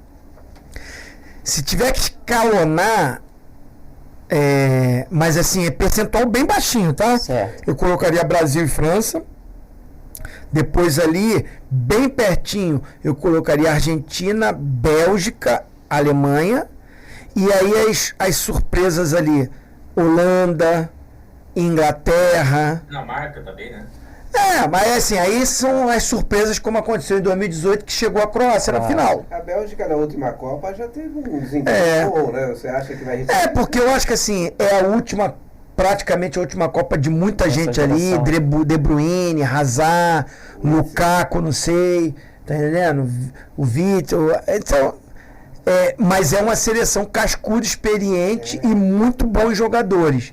Se tiver que escalonar, mas assim, é percentual bem baixinho, tá? Certo. Eu colocaria Brasil e França. Depois ali, bem pertinho, eu colocaria Argentina, Bélgica, Alemanha. E aí as surpresas ali, Holanda, Inglaterra. Dinamarca também, né? Mas assim, aí são as surpresas como aconteceu em 2018, que chegou a Croácia na final. A Bélgica na última Copa já teve um desempenho bom, né? Você acha que vai repetir? Porque eu acho que assim, praticamente a última Copa de muita gente ali, De Bruyne, Hazard, Lukaku, não sei, tá entendendo? O Vitor, então... mas é uma seleção cascuda, experiente e muito bons jogadores.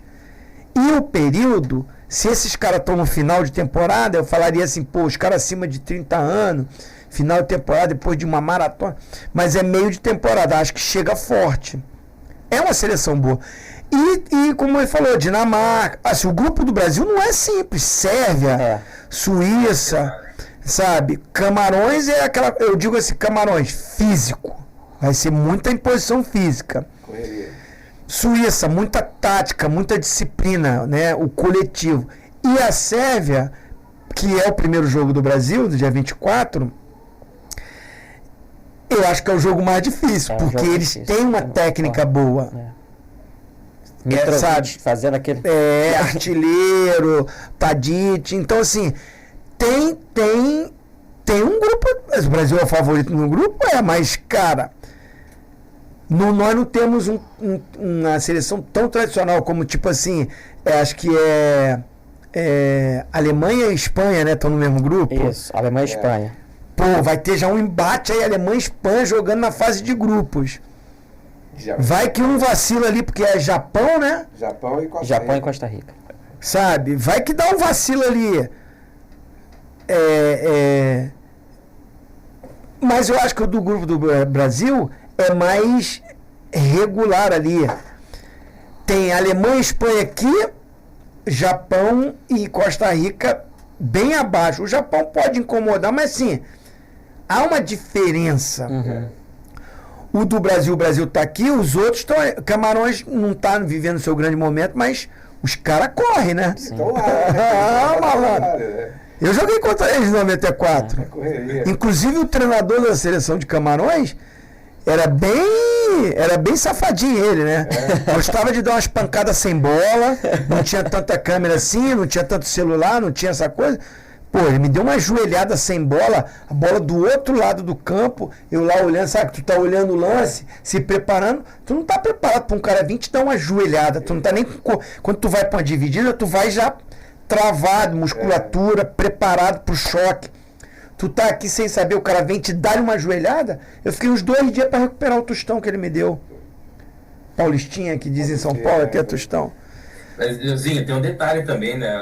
E o período, se esses caras estão no final de temporada, eu falaria assim, os caras acima de 30 anos, final de temporada, depois de uma maratona, mas é meio de temporada, acho que chega forte. É uma seleção boa. E como ele falou, Dinamarca, assim, o grupo do Brasil não é simples. Sérvia, Suíça, sabe? Camarões eu digo assim, Camarões, físico. Vai ser muita imposição física. Suíça, muita tática, muita disciplina, né? O coletivo. E a Sérvia, que é o primeiro jogo do Brasil, do dia 24, eu acho que é o jogo mais difícil, porque eles têm uma técnica boa. Sabe? Fazendo aquele... artilheiro, Tadic. Então, assim, tem um grupo... O Brasil é o favorito no grupo? mas, cara... nós não temos uma seleção tão tradicional como, tipo assim, acho que Alemanha e Espanha, né? Estão no mesmo grupo. Isso, Alemanha e Espanha. Vai ter já um embate aí, Alemanha e Espanha jogando na fase de grupos. Vai que um vacila ali, porque é Japão, né? Japão e Costa Rica. Sabe? Vai que dá um vacilo ali. Mas eu acho que o do grupo do Brasil é mais regular ali. Tem Alemanha e Espanha aqui, Japão e Costa Rica bem abaixo. O Japão pode incomodar, mas sim, há uma diferença. O do Brasil, o Brasil tá aqui, os outros estão... Camarões não tá vivendo seu grande momento, mas os caras correm, né? Estão lá. Malandro. Eu joguei contra eles em 94. Inclusive o treinador da seleção de Camarões era bem safadinho ele, né? Gostava de dar umas pancadas sem bola, não tinha tanta câmera assim, não tinha tanto celular, não tinha essa coisa. Ele me deu uma joelhada sem bola, a bola do outro lado do campo, eu lá olhando, sabe? Tu tá olhando o lance, se preparando, tu não tá preparado pra um cara vir te dar uma joelhada, tu não tá nem... Quando tu vai pra uma dividida, tu vai já travado, musculatura, preparado pro choque. Tu tá aqui sem saber, o cara vem te dar uma joelhada. Eu fiquei uns 2 dias para recuperar o tostão que ele me deu. Paulistinha, que diz em São Paulo, aqui é tostão. Mas, Zinho, tem um detalhe também, né?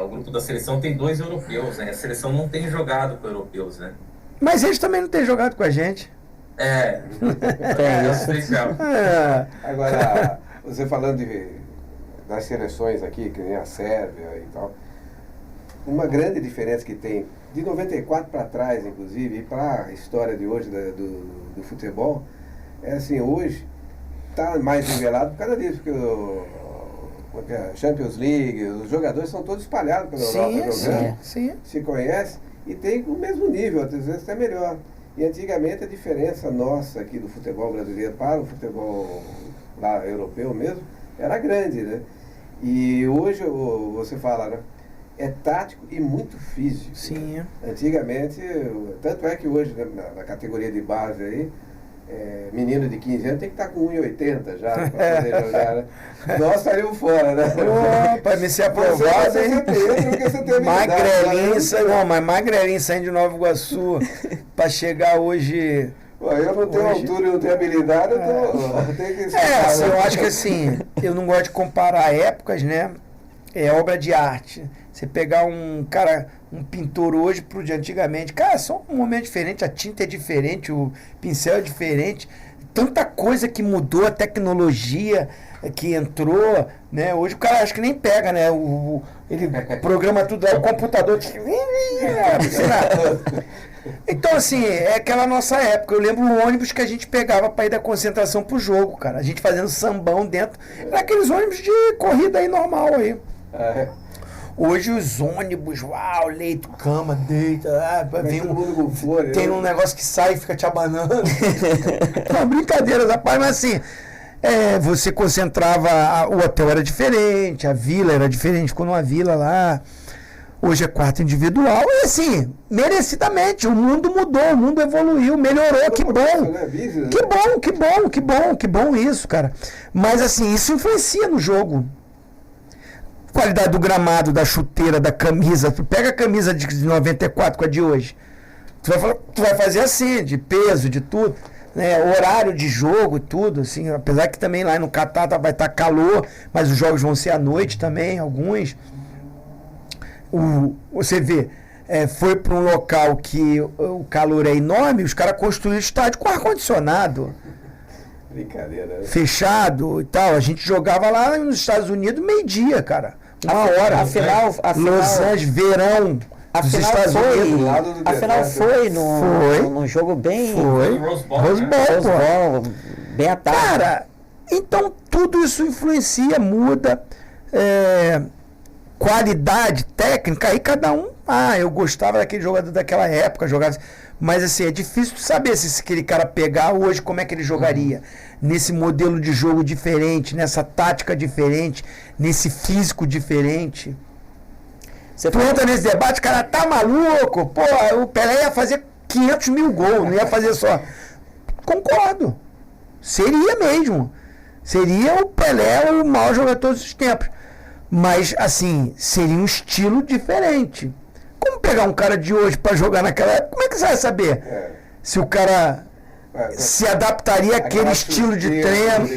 O grupo da seleção tem 2 europeus, né? A seleção não tem jogado com europeus, né? Mas eles também não têm jogado com a gente. Tem isso. Agora, você falando das seleções aqui, que nem a Sérvia e tal, uma grande diferença que tem de 94 para trás, inclusive, e para a história de hoje do futebol, é assim, hoje está mais nivelado por causa disso, porque a Champions League, os jogadores são todos espalhados pela Europa jogando, se conhecem e tem o mesmo nível, às vezes até melhor. E antigamente a diferença nossa aqui do futebol brasileiro para o futebol lá europeu mesmo era grande, né? E hoje você fala, né? É tático e muito físico. Sim. Antigamente, tanto é que hoje, né, na categoria de base aí, menino de 15 anos tem que estar com 1,80 já para poder jogar, né? Nós estaríamos fora, né? Para me ser aprovado, hein? Magrelinho, mas magrelinho saindo de Nova Iguaçu para chegar hoje Eu não tenho altura e não tenho habilidade, eu tenho que... Assim, eu acho que assim, eu não gosto de comparar épocas, né? É obra de arte. Você pegar um pintor hoje pro de antigamente, cara, só um momento diferente, a tinta é diferente, o pincel é diferente, tanta coisa que mudou, a tecnologia que entrou, né? Hoje o cara acho que nem pega, né? Ele programa tudo lá, o computador... Então, assim, é aquela nossa época. Eu lembro o ônibus que a gente pegava para ir da concentração pro jogo, cara. A gente fazendo sambão dentro. Era aqueles ônibus de corrida aí normal aí. Hoje os ônibus, uau, leito, cama, deita, vem tem um negócio que sai e fica te abanando. Não, brincadeira da parte, mas assim, você concentrava, o hotel era diferente, a vila era diferente, ficou numa vila lá. Hoje é quarto individual e assim, merecidamente, o mundo mudou, o mundo evoluiu, melhorou, que bom. Que bom isso, cara. Mas assim, isso influencia no jogo. Qualidade do gramado, da chuteira, da camisa. Tu pega a camisa de 94 com a de hoje. Tu vai fazer assim, de peso, de tudo. Né? Horário de jogo, tudo. Assim, apesar que também lá no Catar vai estar calor, mas os jogos vão ser à noite também, alguns. Você vê, foi para um local que o calor é enorme, os caras construíram estádio com ar-condicionado. Brincadeira. Fechado e tal. A gente jogava lá nos Estados Unidos meio-dia, cara. Uma hora. Afinal, Los Angeles, verão. Afinal foi num jogo bem... Foi. Rose Bowl, bem à tarde. Cara, então tudo isso influencia, muda. Qualidade técnica, aí cada um... eu gostava daquele jogador daquela época, jogava... Mas assim, é difícil saber se aquele cara pegar hoje, como é que ele jogaria. Nesse modelo de jogo diferente, nessa tática diferente, nesse físico diferente. Tu entra nesse debate, cara, tá maluco? Pô, o Pelé ia fazer 500 mil gols, não ia fazer só... Concordo. Seria mesmo. Seria o Pelé o maior jogador de todos os tempos. Mas, assim, seria um estilo diferente. Como pegar um cara de hoje para jogar naquela época? Como é que você vai saber? Se o cara se adaptaria àquele estilo de treino.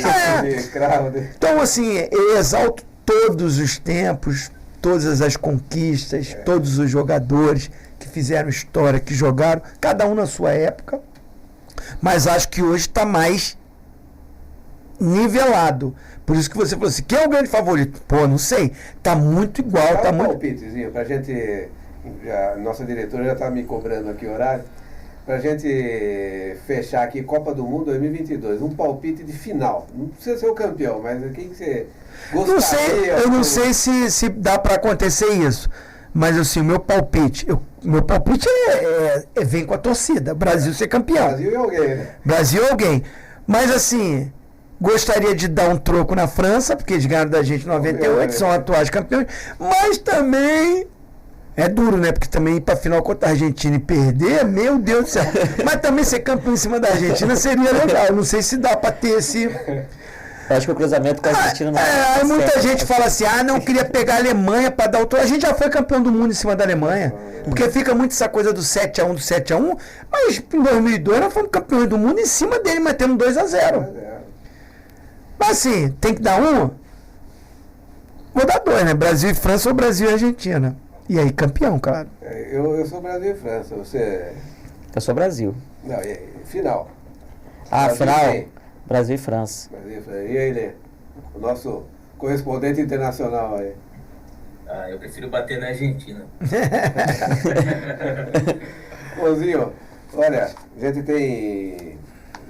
Então, assim, eu exalto todos os tempos, todas as conquistas, todos os jogadores que fizeram história, que jogaram, cada um na sua época. Mas acho que hoje está mais nivelado. Por isso que você falou assim, quem é o grande favorito? Pô, não sei. Tá muito igual. Tá muito... palpitezinho pra gente... nossa diretora já tá me cobrando aqui o horário. Pra gente fechar aqui Copa do Mundo 2022. Um palpite de final. Não precisa ser o campeão, mas quem que você gostaria? Não sei, eu não sei se dá pra acontecer isso. Mas assim, o meu palpite... meu palpite vem com a torcida. Brasil ser campeão. Brasil e alguém, né? Brasil e alguém. Mas assim... Gostaria de dar um troco na França, porque eles ganharam da gente em 98, são atuais campeões, mas também é duro, né? Porque também ir pra final contra a Argentina e perder, meu Deus do céu. Mas também ser campeão em cima da Argentina seria legal. Não sei se dá pra ter esse... Eu acho que o cruzamento com a Argentina não aí muita gente fala assim, não queria pegar a Alemanha pra dar o troco. A gente já foi campeão do mundo em cima da Alemanha. Porque fica muito essa coisa do 7-1, do 7-1, mas em 2002 nós fomos campeões do mundo em cima dele, metendo 2-0. Mas assim, tem que dar um? Vou dar 2, né? Brasil e França ou Brasil e Argentina. E aí, campeão, claro. Eu sou Brasil e França, você... Eu sou Brasil. Não, final. Final? Brasil e França. Brasil e França. E aí, Lê? O nosso correspondente internacional aí. Eu prefiro bater na Argentina. Pôzinho, olha, a gente tem...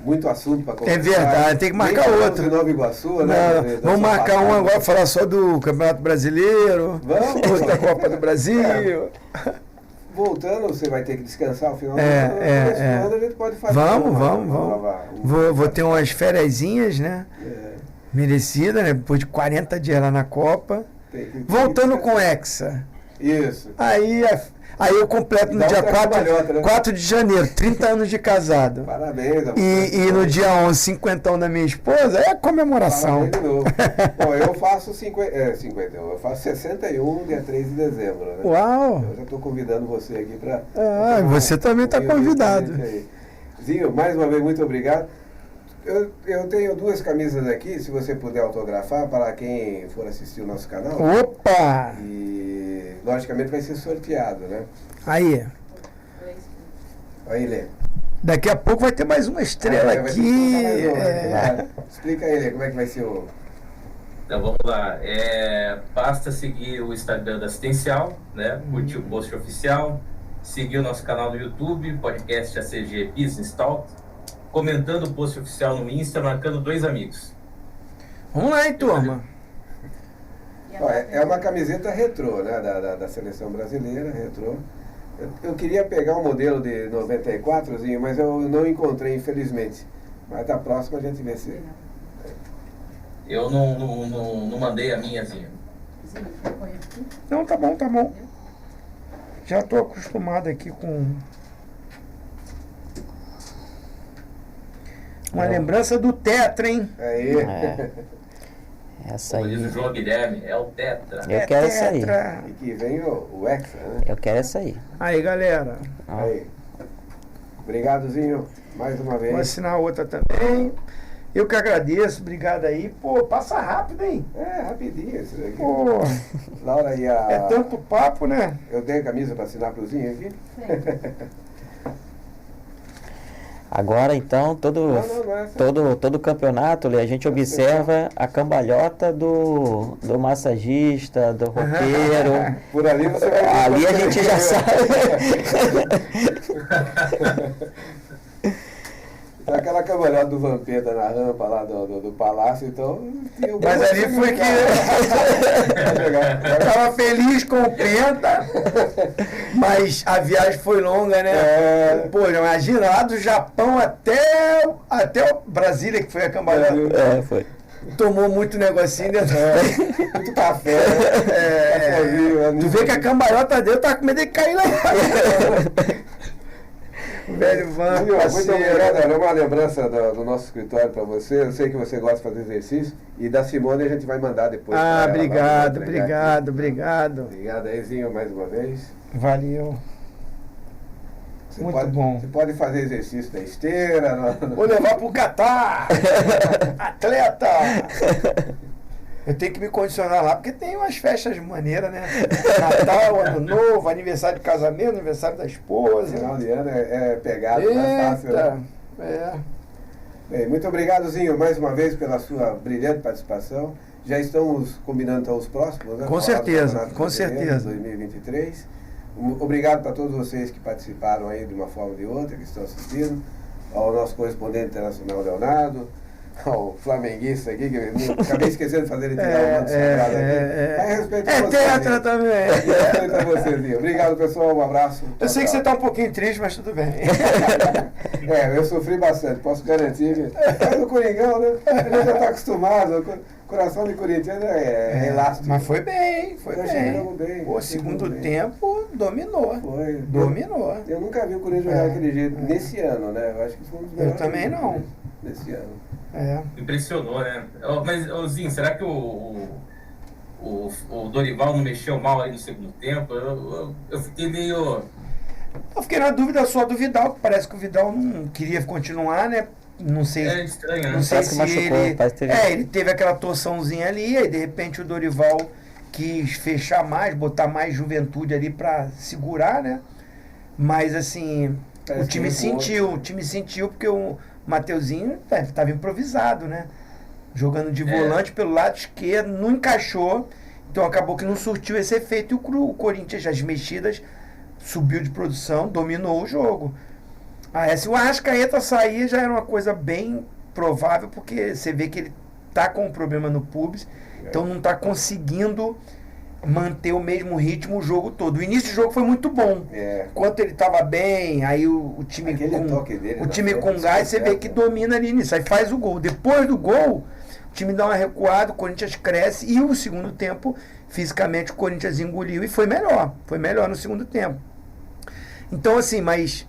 muito assunto para conversar. É verdade, tem que marcar outro. De Nova Iguaçu, né? Vamos marcar um agora, falar só do Campeonato Brasileiro, outro da Copa do Brasil. Voltando, você vai ter que descansar no final do ano, a gente pode fazer. Vamos. Vou ter umas fériasinhas, né? Merecida, né? Depois de 40 dias lá na Copa. Voltando com o Hexa. Isso. Aí eu completo no dia 4 de janeiro, 30 anos de casado. Parabéns. E no dia 11, 50 da minha esposa, é a comemoração. Parabéns de novo. Bom, eu faço 51, eu faço 61, dia 3 de dezembro. Né? Uau! Eu já estou convidando você aqui para... você também está convidado. Zinho, mais uma vez, muito obrigado. Eu tenho 2 camisas aqui, se você puder autografar para quem for assistir o nosso canal. Opa! E, logicamente, vai ser sorteado, né? Aí. Aí, Lê. Daqui a pouco vai ter mais uma estrela aqui. Explica aí, Lê, como é que vai ser o... Então, vamos lá. Basta seguir o Instagram da Assistencial, né? Curtir o post oficial, seguir o nosso canal no YouTube, podcast ACG Business Talk, comentando o post oficial no Insta, marcando 2 amigos. Vamos lá, hein, turma. É uma camiseta retrô, né? Da seleção brasileira, retrô. Eu queria pegar um modelo de 94zinho, mas eu não encontrei, infelizmente. Mas da próxima a gente vê se... Eu não mandei a minhazinha. Não, tá bom, tá bom. Já tô acostumado aqui com... Uma lembrança do Tetra, hein? Aí. Essa aí. Diz o João Guilherme, é o Tetra. Eu quero essa aí. E que vem o Hexa, né? Eu quero essa aí. Aí, galera. Aí. Obrigadozinho, mais uma vez. Vou assinar outra também. Eu que agradeço, obrigado aí. Pô, passa rápido, hein? Rapidinho isso daqui. Pô, Laura e a... é tanto papo, né? Eu dei a camisa para assinar pro Zinho aqui? Agora, então, todo campeonato, a gente observa a cambalhota do massagista, do roqueiro. Por ali você vai... Ali a gente já sabe. Aquela cambalhota do Vampeta na rampa lá do palácio, então... Mas ali foi que... Eu tava feliz com o Penta, mas a viagem foi longa, né? Pô, imagina, lá do Japão até o Brasília, que foi a cambalhota. Foi. Tomou muito negocinho dentro. Muito café, né? Tu vê que a cambalhota dele tá com medo de cair lá. Velho Van, muito obrigado, é uma lembrança do nosso escritório para você. Eu sei que você gosta de fazer exercício. E da Simone a gente vai mandar depois. Obrigado. Obrigado aí, Zinho, mais uma vez. Valeu. Muito bom. Você pode fazer exercício da esteira. Vou levar pro Catar. Atleta. Eu tenho que me condicionar lá, porque tem umas festas maneiras, né? Natal, Ano Novo, aniversário de casamento, aniversário da esposa. Final de ano é pegado, mais fácil, né? Bem, muito obrigado, Zinho, mais uma vez pela sua brilhante participação. Já estamos combinando então os próximos, né? Com certeza, com certeza. 2023. Obrigado para todos vocês que participaram aí de uma forma ou de outra, que estão assistindo. Ao nosso correspondente internacional, Leonardo. O flamenguista aqui, que eu acabei esquecendo de fazer ele tirar o manto sagrado aqui. Mas respeito a você. Tetra também. Respeito a você, Zinho. Obrigado, pessoal. Um abraço. Eu sei que você está um pouquinho triste, mas tudo bem. Eu sofri bastante, posso garantir. Mas o Coringão, né? A gente já está acostumado. Coração de corintiano é elástico. Mas foi bem, foi bem. Pô, segundo tempo, dominou. Dominou. Eu nunca vi o Corinthians jogar daquele jeito nesse ano, né? Eu acho que foi um dos melhores. Eu também não. Nesse ano. Impressionou, né? Mas, Zinho, será que o Dorival não mexeu mal aí no segundo tempo? Eu fiquei meio... Eu fiquei na dúvida só do Vidal, que parece que o Vidal não queria continuar, né? Não sei. É estranho, né? Não sei se machucou, ele teve aquela torçãozinha ali, aí de repente o Dorival quis fechar mais, botar mais juventude ali pra segurar, né? Mas assim, o time sentiu porque o Mateuzinho estava improvisado, né? Jogando de volante pelo lado esquerdo, não encaixou, então acabou que não surtiu esse efeito e o Corinthians, as mexidas, subiu de produção, dominou o jogo. Se o Arrascaeta sair já era uma coisa bem provável, porque você vê que ele tá com um problema no pubis, então não tá conseguindo manter o mesmo ritmo o jogo todo. O início do jogo foi muito bom. Enquanto ele estava bem, aí o time com gás, você vê que domina ali nisso. Aí faz o gol. Depois do gol, o time dá uma recuada, o Corinthians cresce e o segundo tempo, fisicamente, o Corinthians engoliu e foi melhor. Foi melhor no segundo tempo. Então, assim, mas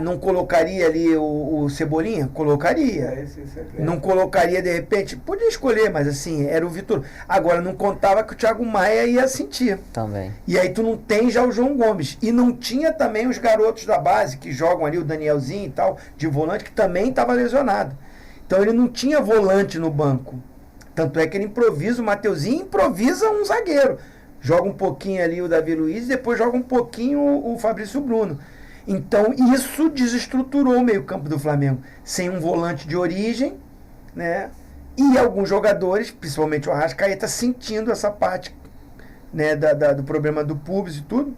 não colocaria ali o Cebolinha? Colocaria. Não colocaria, de repente? Podia escolher, mas assim, era o Vitor. Agora, não contava que o Thiago Maia ia sentir. Também. E aí tu não tem já o João Gomes. E não tinha também os garotos da base, que jogam ali, o Danielzinho e tal, de volante, que também estava lesionado. Então ele não tinha volante no banco. Tanto é que ele improvisa, o Mateuzinho improvisa um zagueiro. Joga um pouquinho ali o Davi Luiz e depois joga um pouquinho o Fabrício Bruno. Então, isso desestruturou o meio-campo do Flamengo. Sem um volante de origem, né? E alguns jogadores, principalmente o Arrascaeta, sentindo essa parte, né, do problema do pubis e tudo.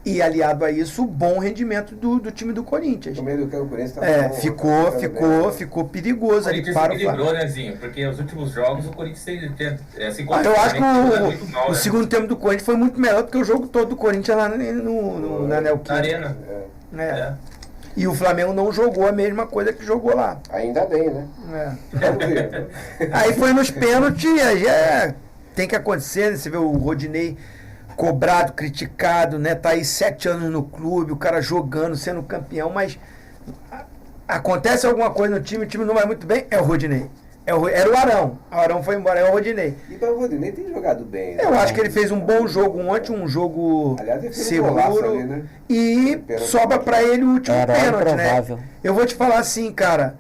E aliado a isso, o bom rendimento do time do Corinthians. No meio do campo, o Corinthians ficou perigoso ali para o Flamengo. Né, Zinho? Porque os últimos jogos o Corinthians eu acho que o segundo tempo do Corinthians foi muito melhor do que o jogo todo do Corinthians lá na Neoquímica. Na Arena. E o Flamengo não jogou a mesma coisa que jogou lá. Ainda bem, né? Aí foi nos pênaltis, tem que acontecer, né? Você vê o Rodinei cobrado, criticado, né? Tá aí 7 anos no clube, o cara jogando, sendo campeão, mas acontece alguma coisa no time, o time não vai muito bem, é o Rodinei. Era o Arão. O Arão foi embora, é o Rodinei. E o Rodinei tem jogado bem, né? Eu acho que ele fez um bom jogo ontem, um jogo seguro. Ali, né? E sobra pra ele o último pênalti, né? Eu vou te falar assim, cara.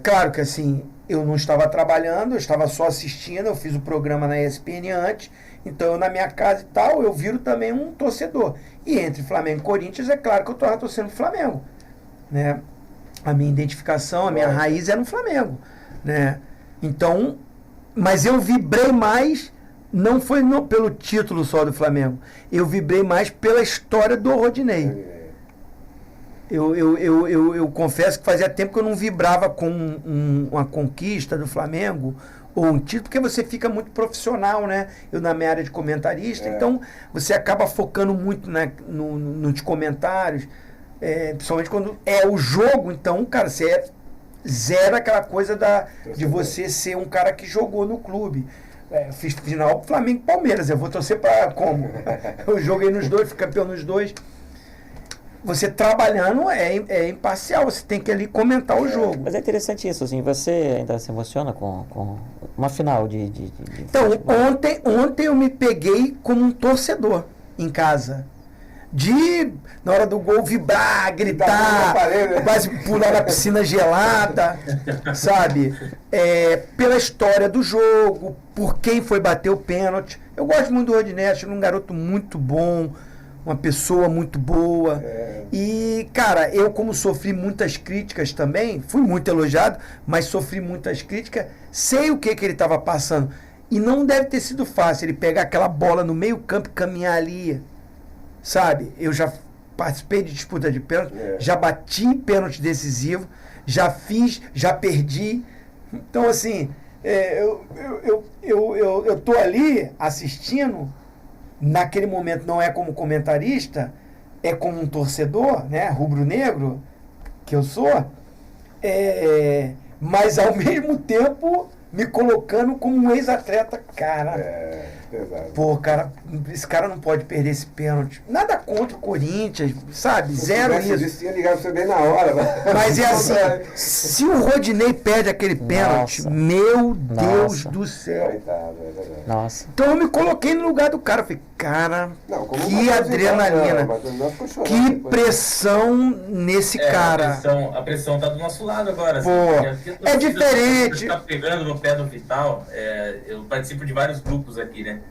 Claro que assim, eu não estava trabalhando, eu estava só assistindo, eu fiz o programa na ESPN antes. Então, eu, na minha casa e tal, eu viro também um torcedor. E entre Flamengo e Corinthians, é claro que eu estou torcendo pro Flamengo. Né? A minha identificação, a minha raiz é no Flamengo. Né? Então, mas eu vibrei mais, não foi pelo título só do Flamengo, eu vibrei mais pela história do Rodinei. Eu confesso que fazia tempo que eu não vibrava com uma conquista do Flamengo, ou um título, porque você fica muito profissional, né? Eu na minha área de comentarista, então você acaba focando muito nos comentários, principalmente quando é o jogo, então, cara, você zera aquela coisa de você ser um cara que jogou no clube. Fiz final Flamengo e Palmeiras, eu vou torcer para como? Eu joguei nos dois, fui campeão nos dois. Você trabalhando é imparcial, você tem que ali comentar o jogo. Mas é interessante isso, assim, você ainda se emociona com uma final de Então, ontem eu me peguei como um torcedor em casa. Na hora do gol, vibrar, gritar, quase pular na piscina gelada, sabe? Pela história do jogo, por quem foi bater o pênalti. Eu gosto muito do Rodinei, acho ele um garoto muito bom, uma pessoa muito boa. E, cara, eu como sofri muitas críticas também, fui muito elogiado, mas sofri muitas críticas, sei o que ele estava passando. E não deve ter sido fácil ele pegar aquela bola no meio campo e caminhar ali, sabe? Eu já participei de disputa de pênalti, já bati em pênalti decisivo, já fiz, já perdi. Então, assim, eu tô ali assistindo. Naquele momento não é como comentarista, é como um torcedor, né, rubro-negro, que eu sou, mas ao mesmo tempo me colocando como um ex-atleta, cara. Pô, cara, esse cara não pode perder esse pênalti. Nada contra o Corinthians, sabe? Zero isso. Tinha ligado você bem na hora. Mas é assim, se o Rodinei perde aquele pênalti, meu Deus do céu. Nossa. Então eu me coloquei no lugar do cara. Falei, cara, que adrenalina. Que pressão nesse cara. A pressão tá do nosso lado agora. Pô, é diferente. Tá pegando no pé do Vital. Eu participo de vários grupos aqui, né?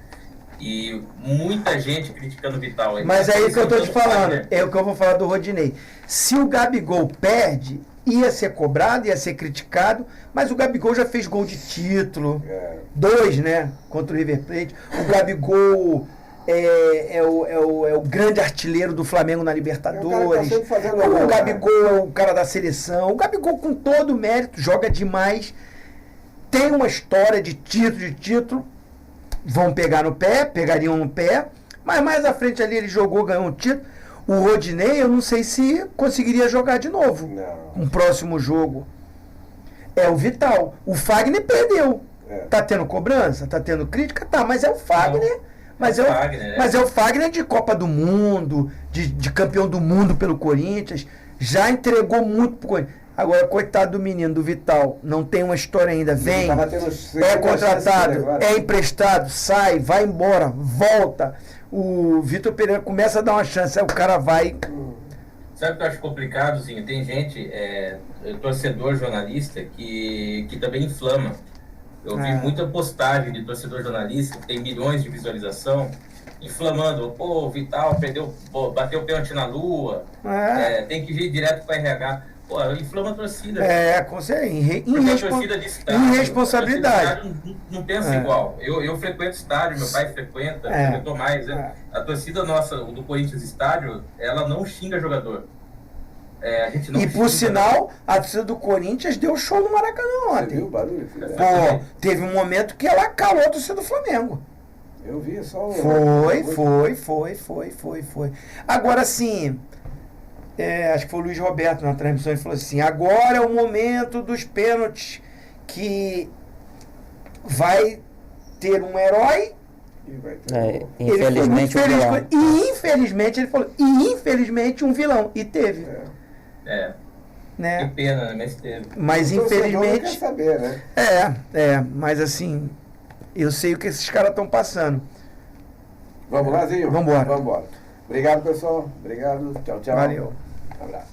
E muita gente criticando o Vital. Mas é isso que eu tô te falando. É o que eu vou falar do Rodinei. Se o Gabigol perde, ia ser cobrado, ia ser criticado, mas o Gabigol já fez gol de título. 2, né? Contra o River Plate. O Gabigol é o grande artilheiro do Flamengo na Libertadores. O Gabigol é o cara da seleção. O Gabigol, com todo o mérito, joga demais. Tem uma história de título. Vão pegar no pé, pegariam no pé, mas mais à frente ali ele jogou, ganhou um título. O Rodinei, eu não sei se conseguiria jogar de novo. Um próximo jogo. É o Vital. O Fagner perdeu. Tá tendo cobrança? Tá tendo crítica? Tá, mas é o Fagner. Mas é o Fagner de Copa do Mundo, de campeão do mundo pelo Corinthians, já entregou muito pro Corinthians. Agora, coitado do menino, do Vital, não tem uma história ainda, vem, é contratado, é emprestado, sai, vai embora, volta. O Vitor Pereira começa a dar uma chance, aí o cara vai... Sabe o que eu acho complicado, Zinho? Tem gente, torcedor jornalista, que também inflama. Eu vi muita postagem de torcedor jornalista, que tem milhões de visualização, inflamando. Pô, o Vital bateu o pênalti na lua, tem que ir direto para RH. Pô, inflama a torcida. Com certeza. Irresponsabilidade. A torcida não pensa igual. Eu frequento estádio, meu pai frequentou mais. A torcida nossa, do Corinthians estádio, ela não xinga jogador. A gente não por sinal, a torcida do Corinthians deu show no Maracanã ontem. Você viu o barulho? Teve um momento que ela calou a torcida do Flamengo. Eu vi só o... Foi. Agora sim... acho que foi o Luiz Roberto na transmissão, ele falou assim, agora é o momento dos pênaltis, que vai ter um herói e vai ter infelizmente um vilão. E infelizmente, ele falou, infelizmente um vilão, e teve. Que pena, né? Mas teve. Mas infelizmente... Quer saber, né? Mas assim, eu sei o que esses caras estão passando. Vamos lá, Zinho? Vamos embora. Obrigado, pessoal. Obrigado. Tchau. Valeu. Um abraço.